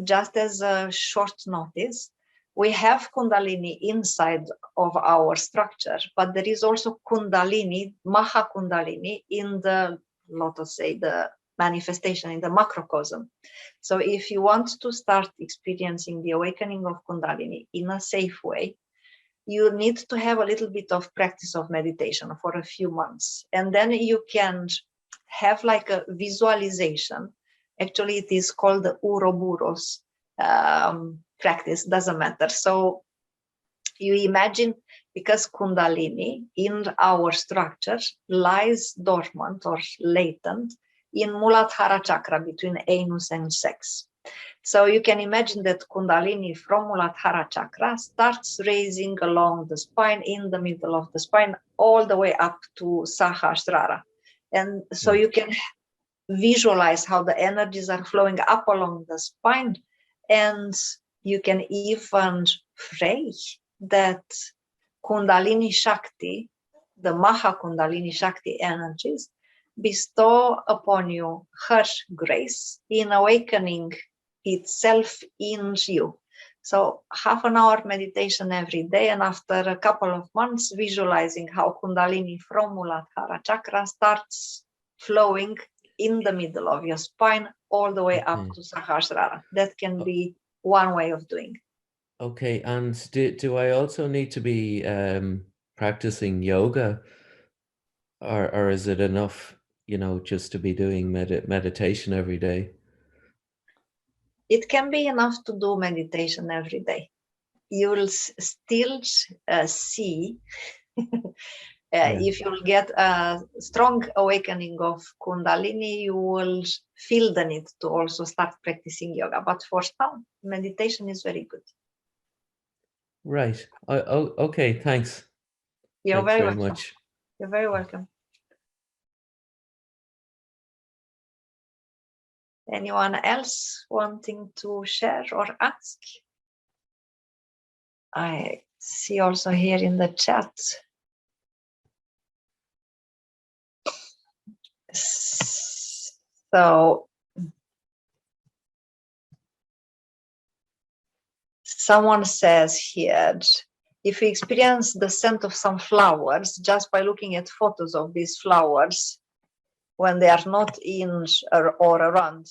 Speaker 1: just as a short notice, we have Kundalini inside of our structure, but there is also Kundalini, Maha Kundalini, in the, let us say, the manifestation in the macrocosm. So if you want to start experiencing the awakening of Kundalini in a safe way, you need to have a little bit of practice of meditation for a few months. And then you can have like a visualization. Actually, it is called the Ouroboros practice, doesn't matter. So you imagine, because Kundalini in our structure lies dormant or latent in Muladhara chakra between anus and sex. So you can imagine that Kundalini from Muladhara chakra starts raising along the spine, in the middle of the spine, all the way up to Sahasrara. And so you can visualize how the energies are flowing up along the spine, and you can even pray that Kundalini Shakti, the Maha Kundalini Shakti energies, bestow upon you her grace in awakening itself in you. So half an hour meditation every day, and after a couple of months, visualizing how Kundalini from Muladhara chakra starts flowing in the middle of your spine all the way up to Sahasrara. That can be one way of doing.
Speaker 3: Okay, and do I also need to be practicing yoga, or is it enough, just to be doing meditation every day?
Speaker 1: It can be enough to do meditation every day. You will still see if you'll get a strong awakening of Kundalini, you will feel the need to also start practicing yoga. But for now, meditation is very good.
Speaker 3: Right. Okay, thanks.
Speaker 1: You're
Speaker 3: Thanks
Speaker 1: very
Speaker 3: very
Speaker 1: welcome.
Speaker 3: much.
Speaker 1: You're very welcome. Anyone else wanting to share or ask? I see also here in the chat. So someone says here, if we experience the scent of some flowers just by looking at photos of these flowers when they are not in or around,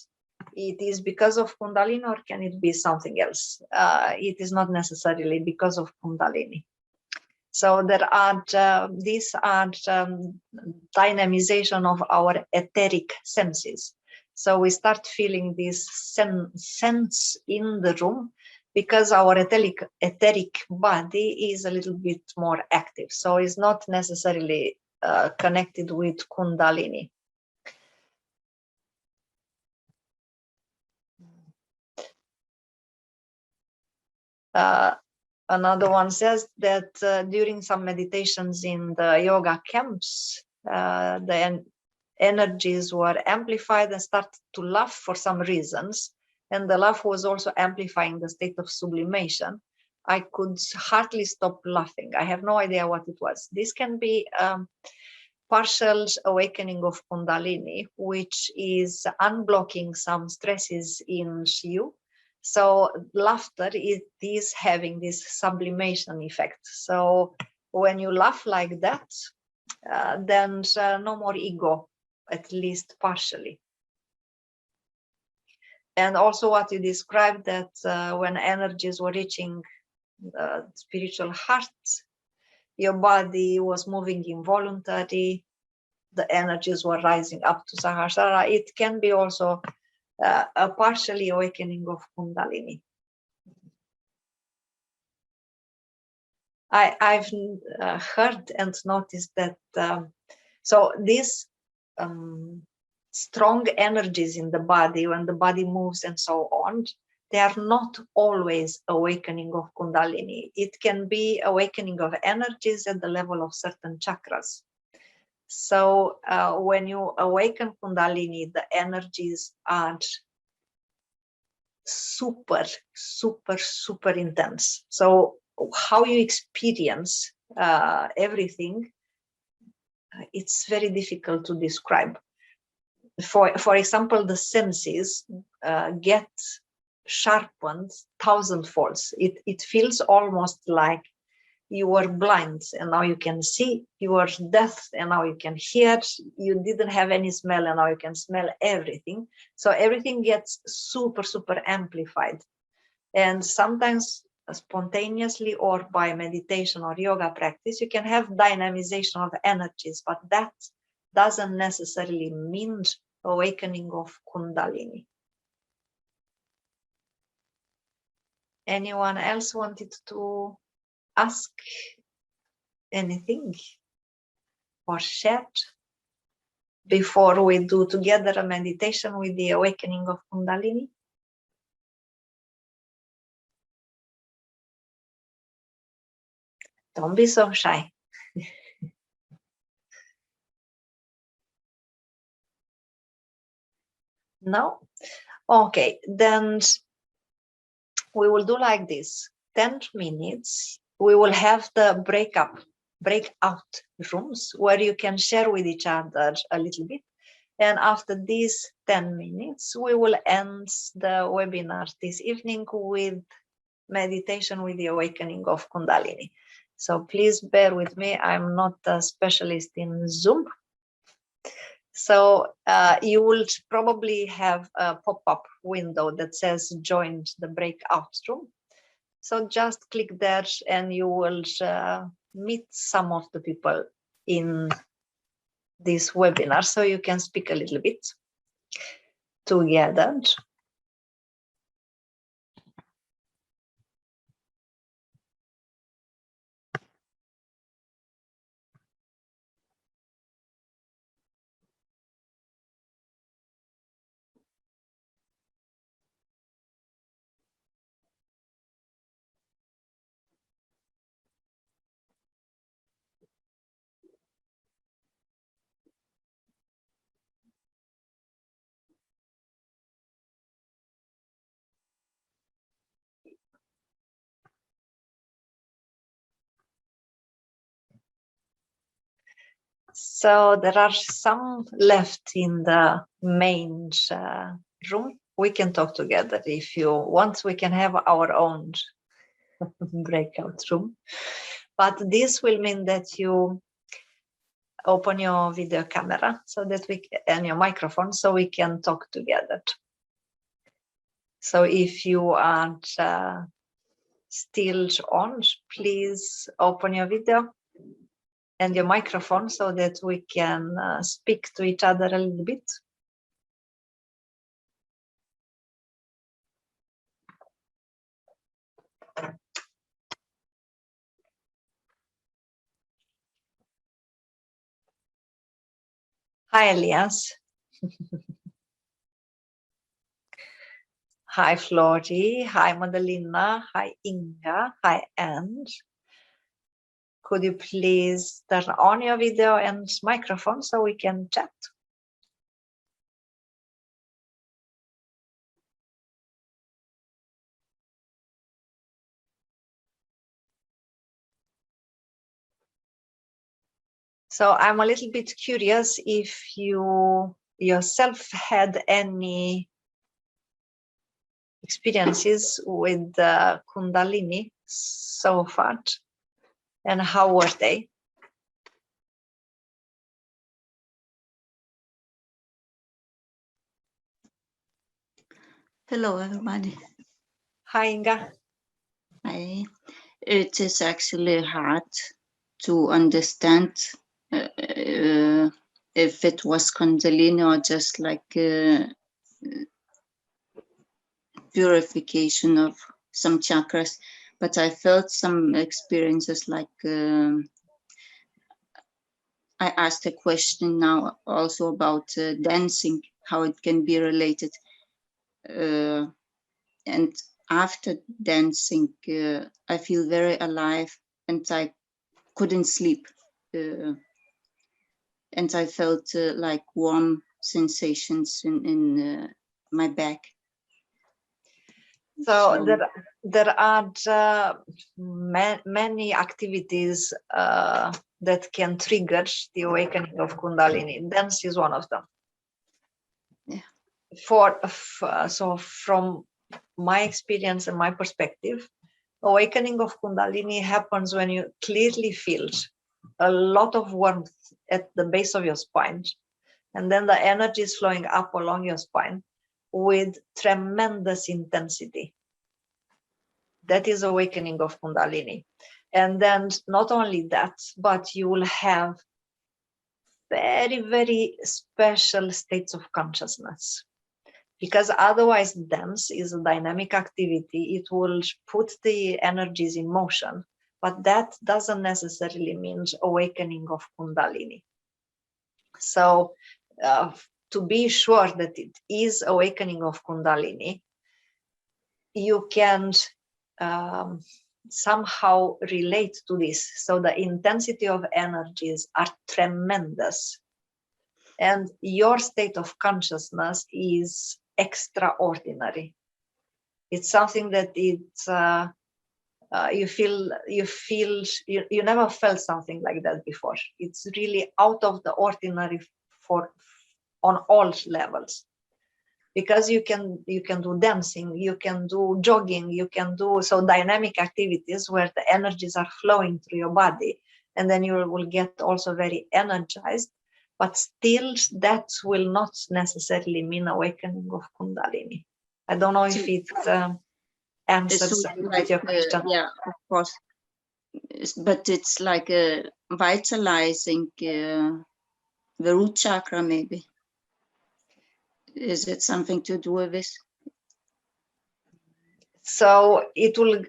Speaker 1: it is because of Kundalini, or can it be something else? It is not necessarily because of Kundalini. So there are these are dynamization of our etheric senses. So we start feeling this sense in the room because our etheric body is a little bit more active. So it's not necessarily connected with Kundalini. Another one says that during some meditations in the yoga camps, the energies were amplified and started to laugh for some reasons. And the laugh was also amplifying the state of sublimation. I could hardly stop laughing. I have no idea what it was. This can be partial awakening of Kundalini, which is unblocking some stresses in you. So laughter, it is having this sublimation effect. So when you laugh like that, then no more ego, at least partially. And also what you described, that when energies were reaching the spiritual heart, your body was moving involuntarily, the energies were rising up to Sahasrara. It can be also a partially awakening of Kundalini. I've heard and noticed that so these strong energies in the body, when the body moves and so on, they are not always awakening of Kundalini. It can be awakening of energies at the level of certain chakras. So when you awaken Kundalini, the energies are super, super, super intense. So how you experience everything, it's very difficult to describe. For example, the senses get sharpened thousandfold. It feels almost like you were blind and now you can see, you were deaf and now you can hear, you didn't have any smell and now you can smell everything. So everything gets super, super amplified. And sometimes spontaneously or by meditation or yoga practice, you can have dynamization of energies, but that doesn't necessarily mean awakening of Kundalini. Anyone else wanted to ask anything or share before we do together a meditation with the awakening of Kundalini? Don't be so shy. No? Okay, then we will do like this. 10 minutes, we will have the breakout rooms where you can share with each other a little bit. And after these 10 minutes, we will end the webinar this evening with meditation with the awakening of Kundalini. So please bear with me. I'm not a specialist in Zoom. So you will probably have a pop-up window that says join the breakout room. So just click there and you will meet some of the people in this webinar, so you can speak a little bit together. So there are some left in the main room. We can talk together if you want. We can have our own breakout room. But this will mean that you open your video camera so that and your microphone so we can talk together. So if you are still on, please open your video and your microphone so that we can speak to each other a little bit. Hi, Elias. Hi, Flori. Hi, Madalena. Hi, Inga. Hi, Anne. Could you please turn on your video and microphone so we can chat? So I'm a little bit curious if you yourself had any experiences with Kundalini so far, and how were they?
Speaker 4: Hello, everybody.
Speaker 1: Hi, Inga.
Speaker 4: Hi. It is actually hard to understand if it was Kundalini or just like purification of some chakras. But I felt some experiences like I asked a question now also about dancing, how it can be related. And after dancing, I feel very alive and I couldn't sleep. And I felt like warm sensations in my back.
Speaker 1: So there are many activities that can trigger the awakening of Kundalini. Dance is one of them. Yeah. So from my experience and my perspective, awakening of Kundalini happens when you clearly feel a lot of warmth at the base of your spine, and then the energy is flowing up along your spine with tremendous intensity. That is awakening of Kundalini. And then not only that, but you will have very, very special states of consciousness. Because otherwise dance is a dynamic activity. It will put the energies in motion, but that doesn't necessarily mean awakening of Kundalini. So to be sure that it is awakening of Kundalini, you can somehow relate to this. So the intensity of energies are tremendous, and your state of consciousness is extraordinary. It's something that it's you never felt something like that before. It's really out of the ordinary on all levels, because you can do dancing, you can do jogging, you can do so dynamic activities where the energies are flowing through your body, and then you will get also very energized. But still, that will not necessarily mean awakening of Kundalini. I don't know if it answers
Speaker 4: like,
Speaker 1: your question.
Speaker 4: Yeah, of course. But it's like vitalizing the root chakra, maybe. Is it something to do with this?
Speaker 1: So it will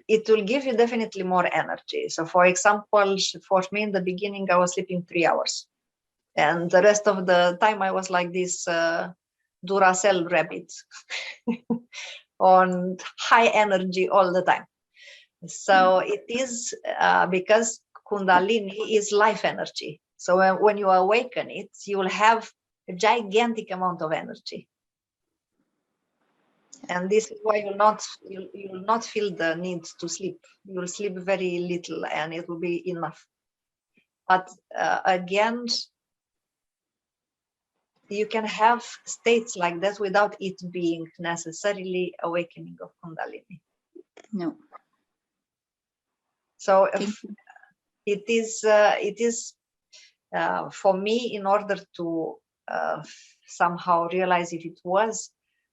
Speaker 1: give you definitely more energy. So for example, for me in the beginning, I was sleeping 3 hours. And the rest of the time I was like this Duracell rabbit on high energy all the time. So it is because Kundalini is life energy. So when you awaken it, you will have a gigantic amount of energy. And this is why you will not feel the need to sleep. You will sleep very little and it will be enough. But again, you can have states like that without it being necessarily awakening of Kundalini.
Speaker 4: No.
Speaker 1: So if it is for me, in order to somehow realize if it was,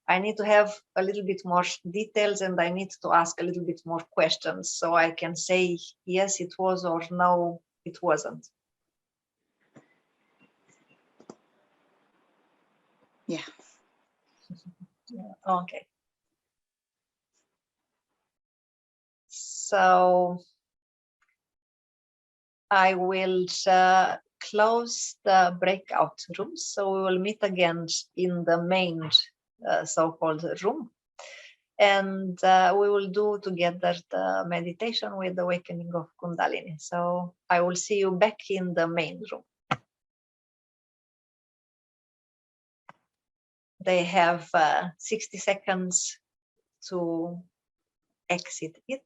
Speaker 1: I need to have a little bit more details, and I need to ask a little bit more questions so I can say yes it was or no it wasn't.
Speaker 4: Yeah.
Speaker 1: Okay. So I will close the breakout rooms. So we will meet again in the main so-called room. And we will do together the meditation with the awakening of Kundalini. So I will see you back in the main room. They have 60 seconds to exit it.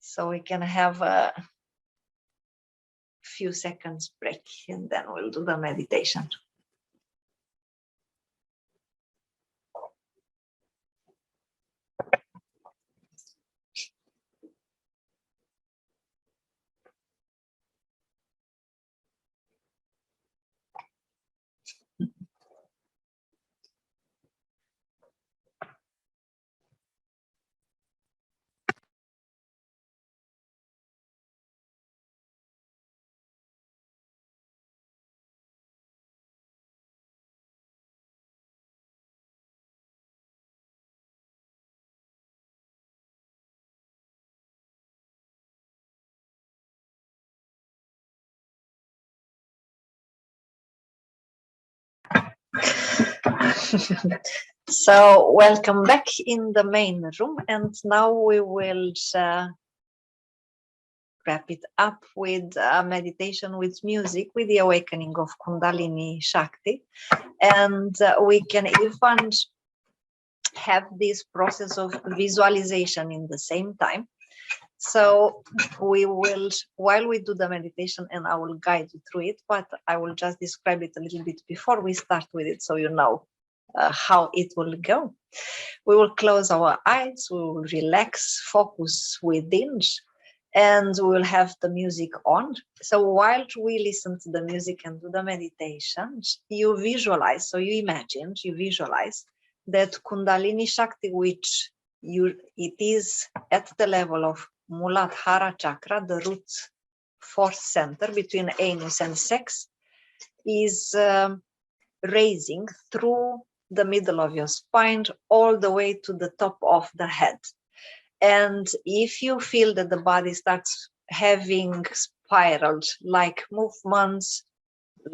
Speaker 1: So we can have a few seconds break, and then we'll do the meditation. So welcome back in the main room, and now we will wrap it up with a meditation with music, with the awakening of Kundalini Shakti, and we can even have this process of visualization in the same time. So we will, while we do the meditation, and I will guide you through it, but I will just describe it a little bit before we start with it, so you know how it will go. We will close our eyes, we will relax, focus within, and we will have the music on. So while we listen to the music and do the meditation, you visualize, so you imagine, you visualize that Kundalini Shakti, which it is at the level of Muladhara chakra, the root fourth center between anus and sex, is raising through the middle of your spine all the way to the top of the head. And if you feel that the body starts having spiraled like movements,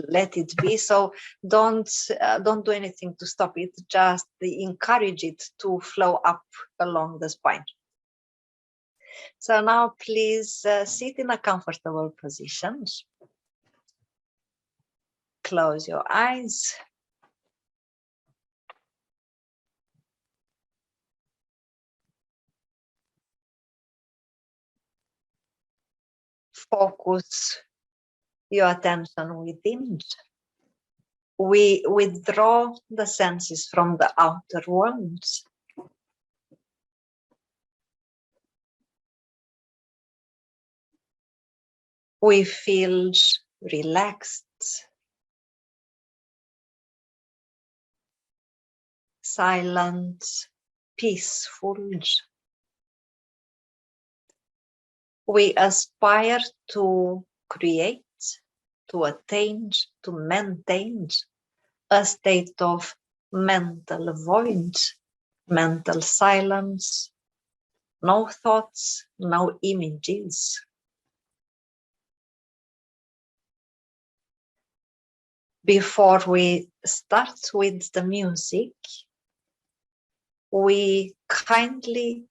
Speaker 1: let it be. So don't do anything to stop it, just encourage it to flow up along the spine. So now please sit in a comfortable position. Close your eyes. Focus your attention within. We withdraw the senses from the outer world. We feel relaxed, silent, peaceful. We aspire to create, to attain, to maintain a state of mental void, mental silence, no thoughts, no images. Before we start with the music, we kindly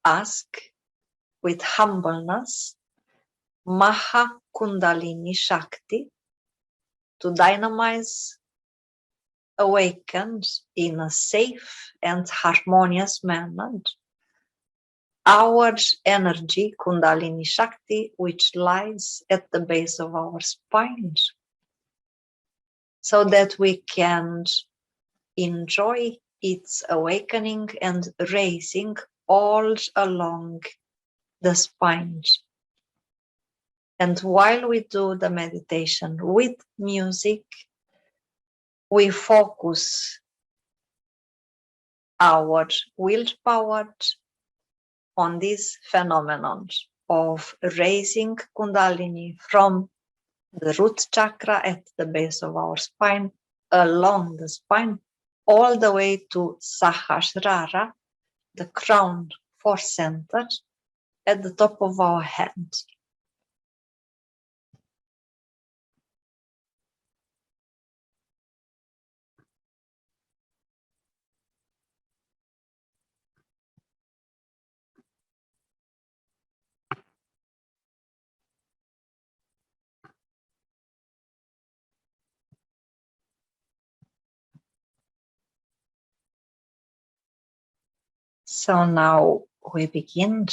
Speaker 1: ask with humbleness Maha Kundalini Shakti to dynamize, awaken in a safe and harmonious manner our energy, Kundalini Shakti, which lies at the base of our spine, so that we can enjoy its awakening and raising all along the spine. And while we do the meditation with music, we focus our willpower on this phenomenon of raising Kundalini from the root chakra at the base of our spine, along the spine, all the way to Sahasrara, the crown force center at the top of our head. So now we begin.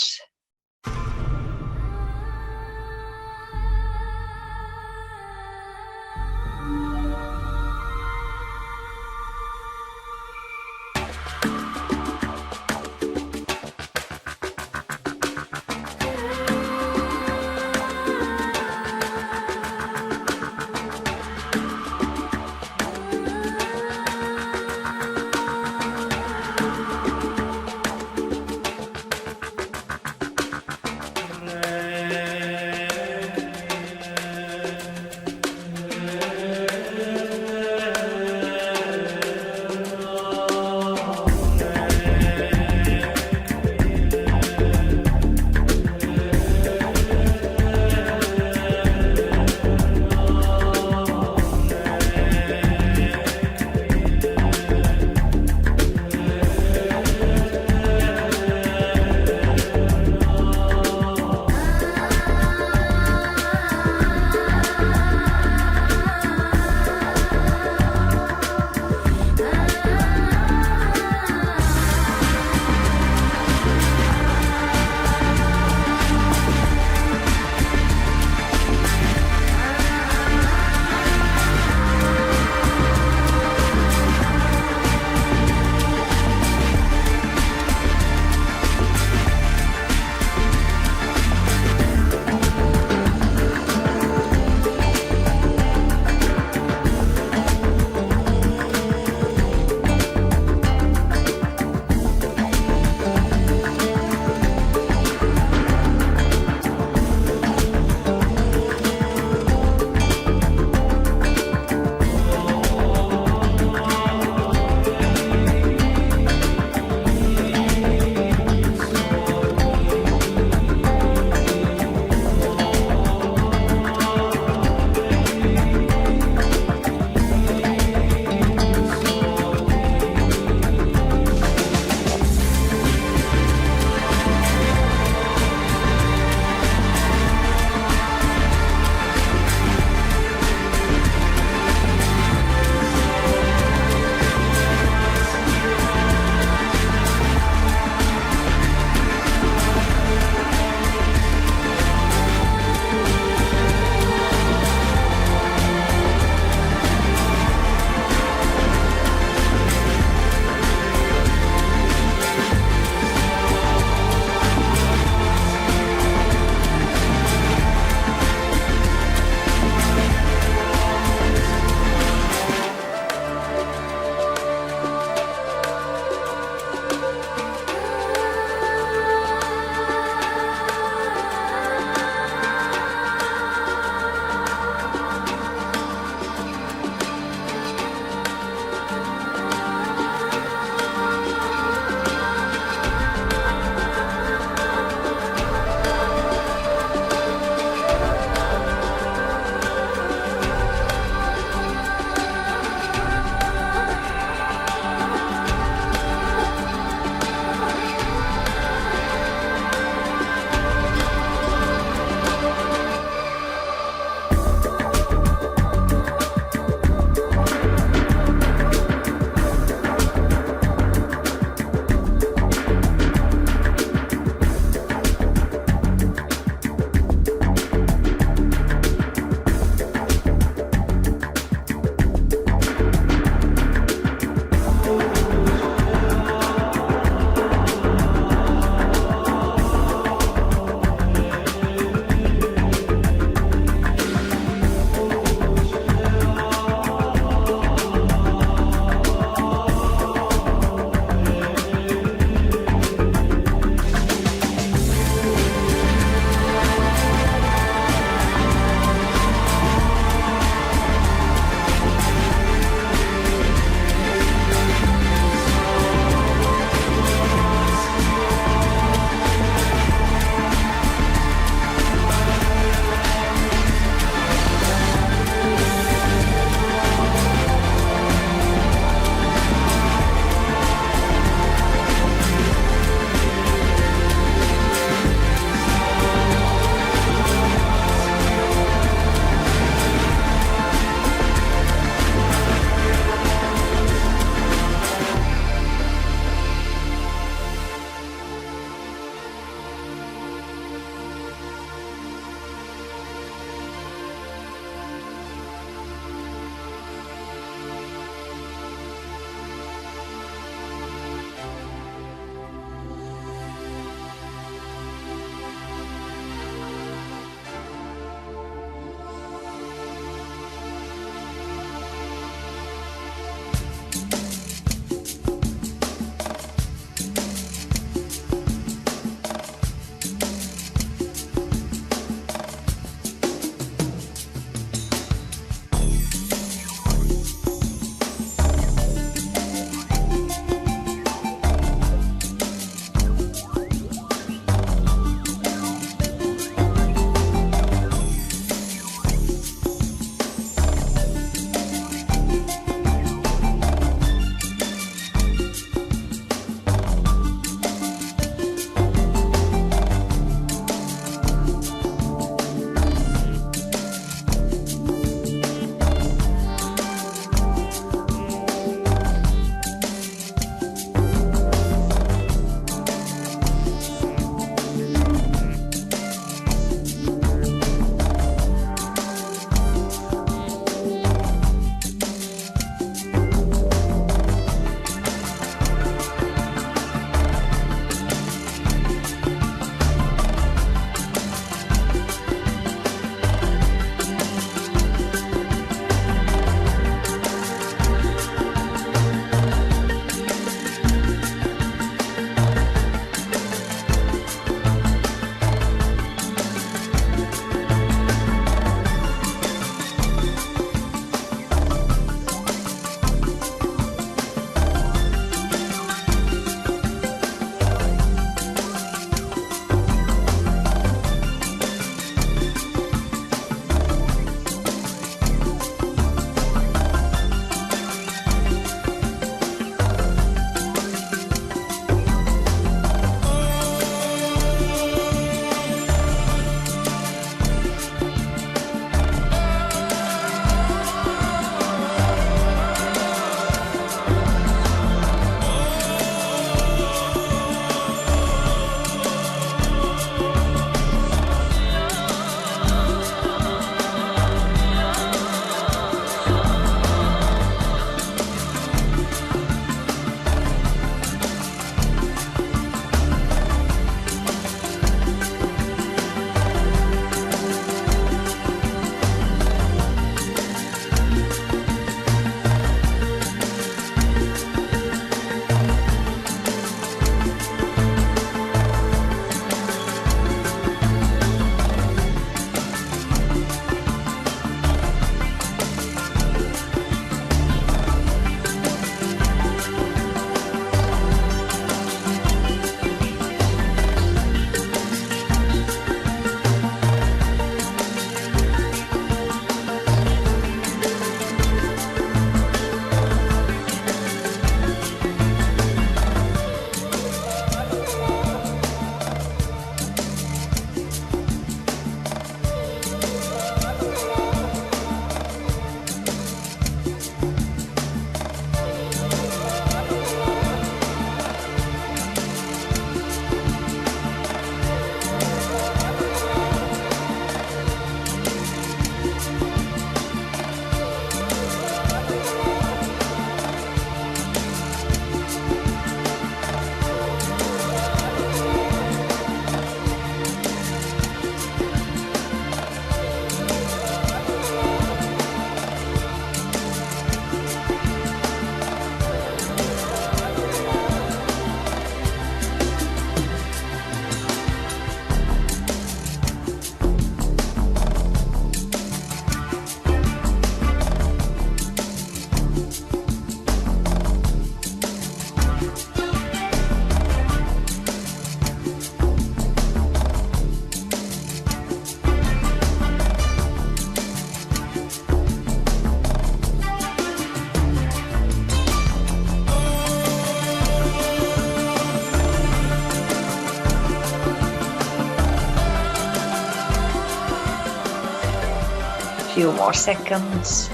Speaker 1: few more seconds.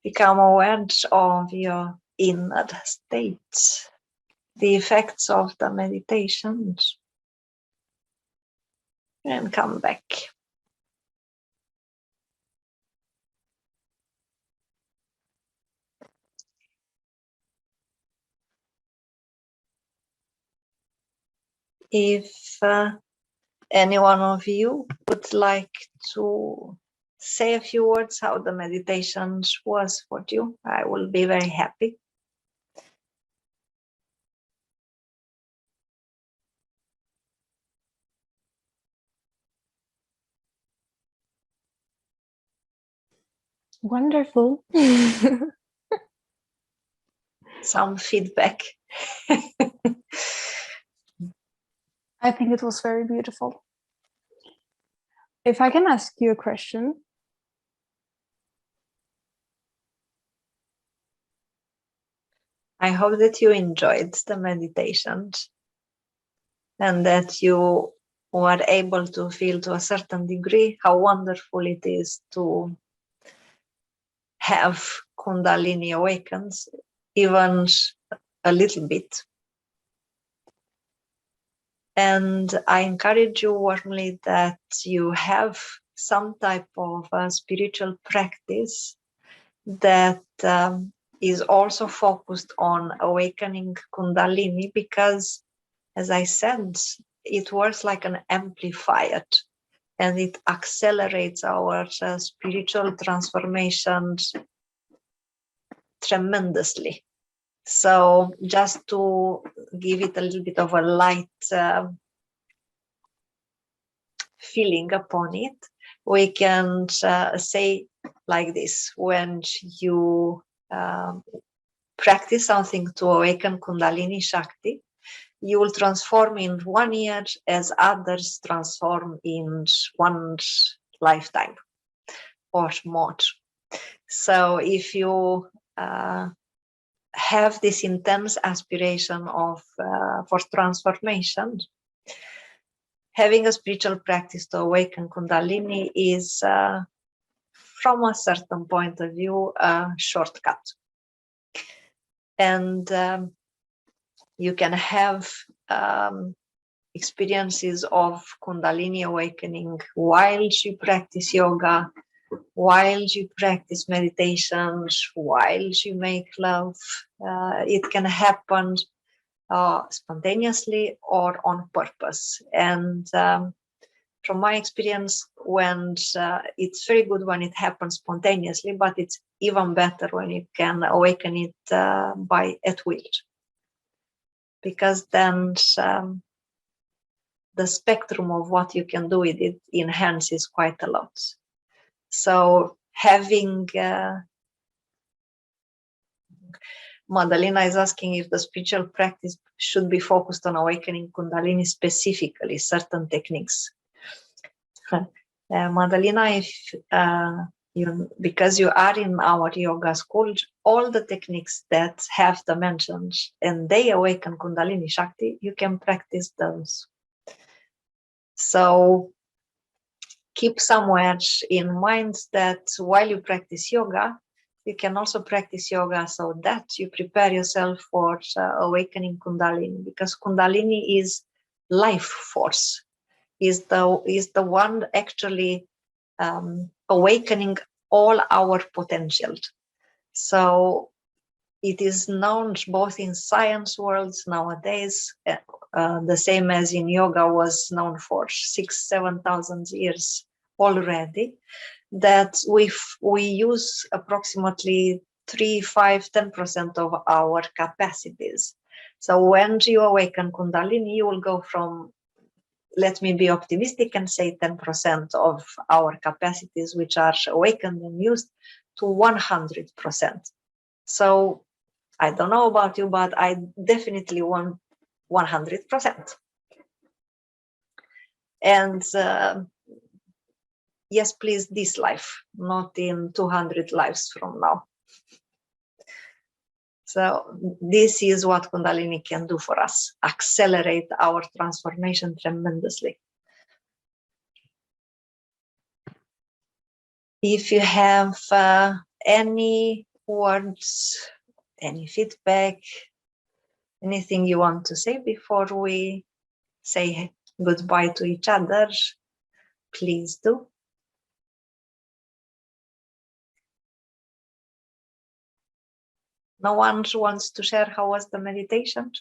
Speaker 1: Become aware of your inner state, the effects of the meditation, and come back. If any one of you would like to say a few words how the meditation was for you, I will be very happy.
Speaker 5: Wonderful.
Speaker 1: Some feedback.
Speaker 5: I think it was very beautiful. If I can ask you a question.
Speaker 1: I hope that you enjoyed the meditation and that you were able to feel to a certain degree how wonderful it is to have Kundalini awakens, even a little bit. And I encourage you warmly that you have some type of spiritual practice that is also focused on awakening Kundalini, because, as I said, it works like an amplifier and it accelerates our spiritual transformations tremendously. So just to give it a little bit of a light feeling upon it, we can say like this: when you practice something to awaken Kundalini Shakti, you will transform in 1 year as others transform in one lifetime or more. So if you have this intense aspiration of for transformation, having a spiritual practice to awaken Kundalini is, from a certain point of view, a shortcut. And you can have experiences of Kundalini awakening while you practice yoga, while you practice meditations, while you make love. It can happen spontaneously or on purpose. And from my experience, when it's very good when it happens spontaneously, but it's even better when you can awaken it at will, because then the spectrum of what you can do with it enhances quite a lot. So having Madalena is asking if the spiritual practice should be focused on awakening Kundalini specifically, certain techniques. Madalena, if because you are in our yoga school, all the techniques that have dimensions and they awaken Kundalini Shakti, you can practice those. So keep somewhere in mind that while you practice yoga, you can also practice yoga so that you prepare yourself for awakening Kundalini, because Kundalini is life force, is the one actually awakening all our potential. So it is known both in science worlds nowadays, the same as in yoga was known for 6,000-7,000 years already, that we use approximately 3-5-10% of our capacities. So when you awaken Kundalini, you will go from, let me be optimistic and say 10% of our capacities which are awakened and used to 100%. So I don't know about you, but I definitely want 100%. And yes, please, this life, not in 200 lives from now. So this is what Kundalini can do for us, accelerate our transformation tremendously. If you have any words, any feedback, anything you want to say before we say goodbye to each other, please do. No one wants to share how was the meditation?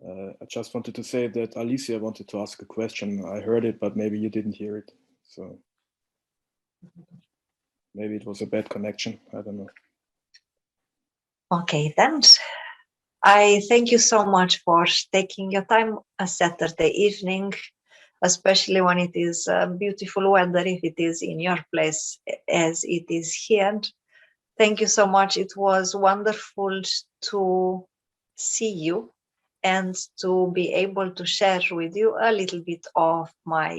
Speaker 2: I just wanted to say that Alicia wanted to ask a question. I heard it, but maybe you didn't hear it. So maybe it was a bad connection. I don't know.
Speaker 1: Okay, then. I thank you so much for taking your time a Saturday evening, especially when it is beautiful weather, if it is in your place as it is here. Thank you so much. It was wonderful to see you and to be able to share with you a little bit of my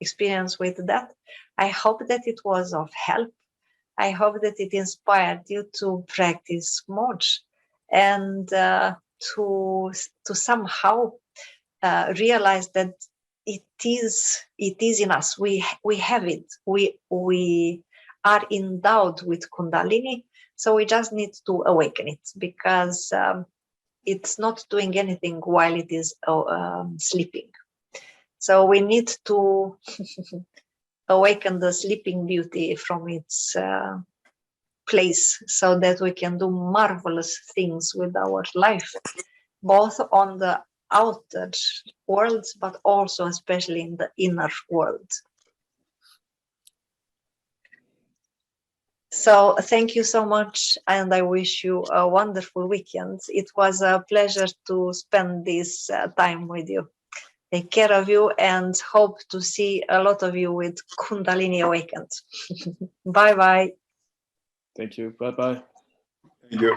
Speaker 1: experience with that. I hope that it was of help. I hope that it inspired you to practice more and to somehow realize that it is in us. We have it. We are endowed with Kundalini, so we just need to awaken it, because it's not doing anything while it is sleeping. So we need to awaken the sleeping beauty from its place, so that we can do marvelous things with our life, both on the outer world, but also especially in the inner world. So thank you so much, and I wish you a wonderful weekend. It was a pleasure to spend this time with you. Take care of you, and hope to see a lot of you with Kundalini awakened. Bye-bye.
Speaker 2: Thank you. Bye-bye.
Speaker 6: Thank you.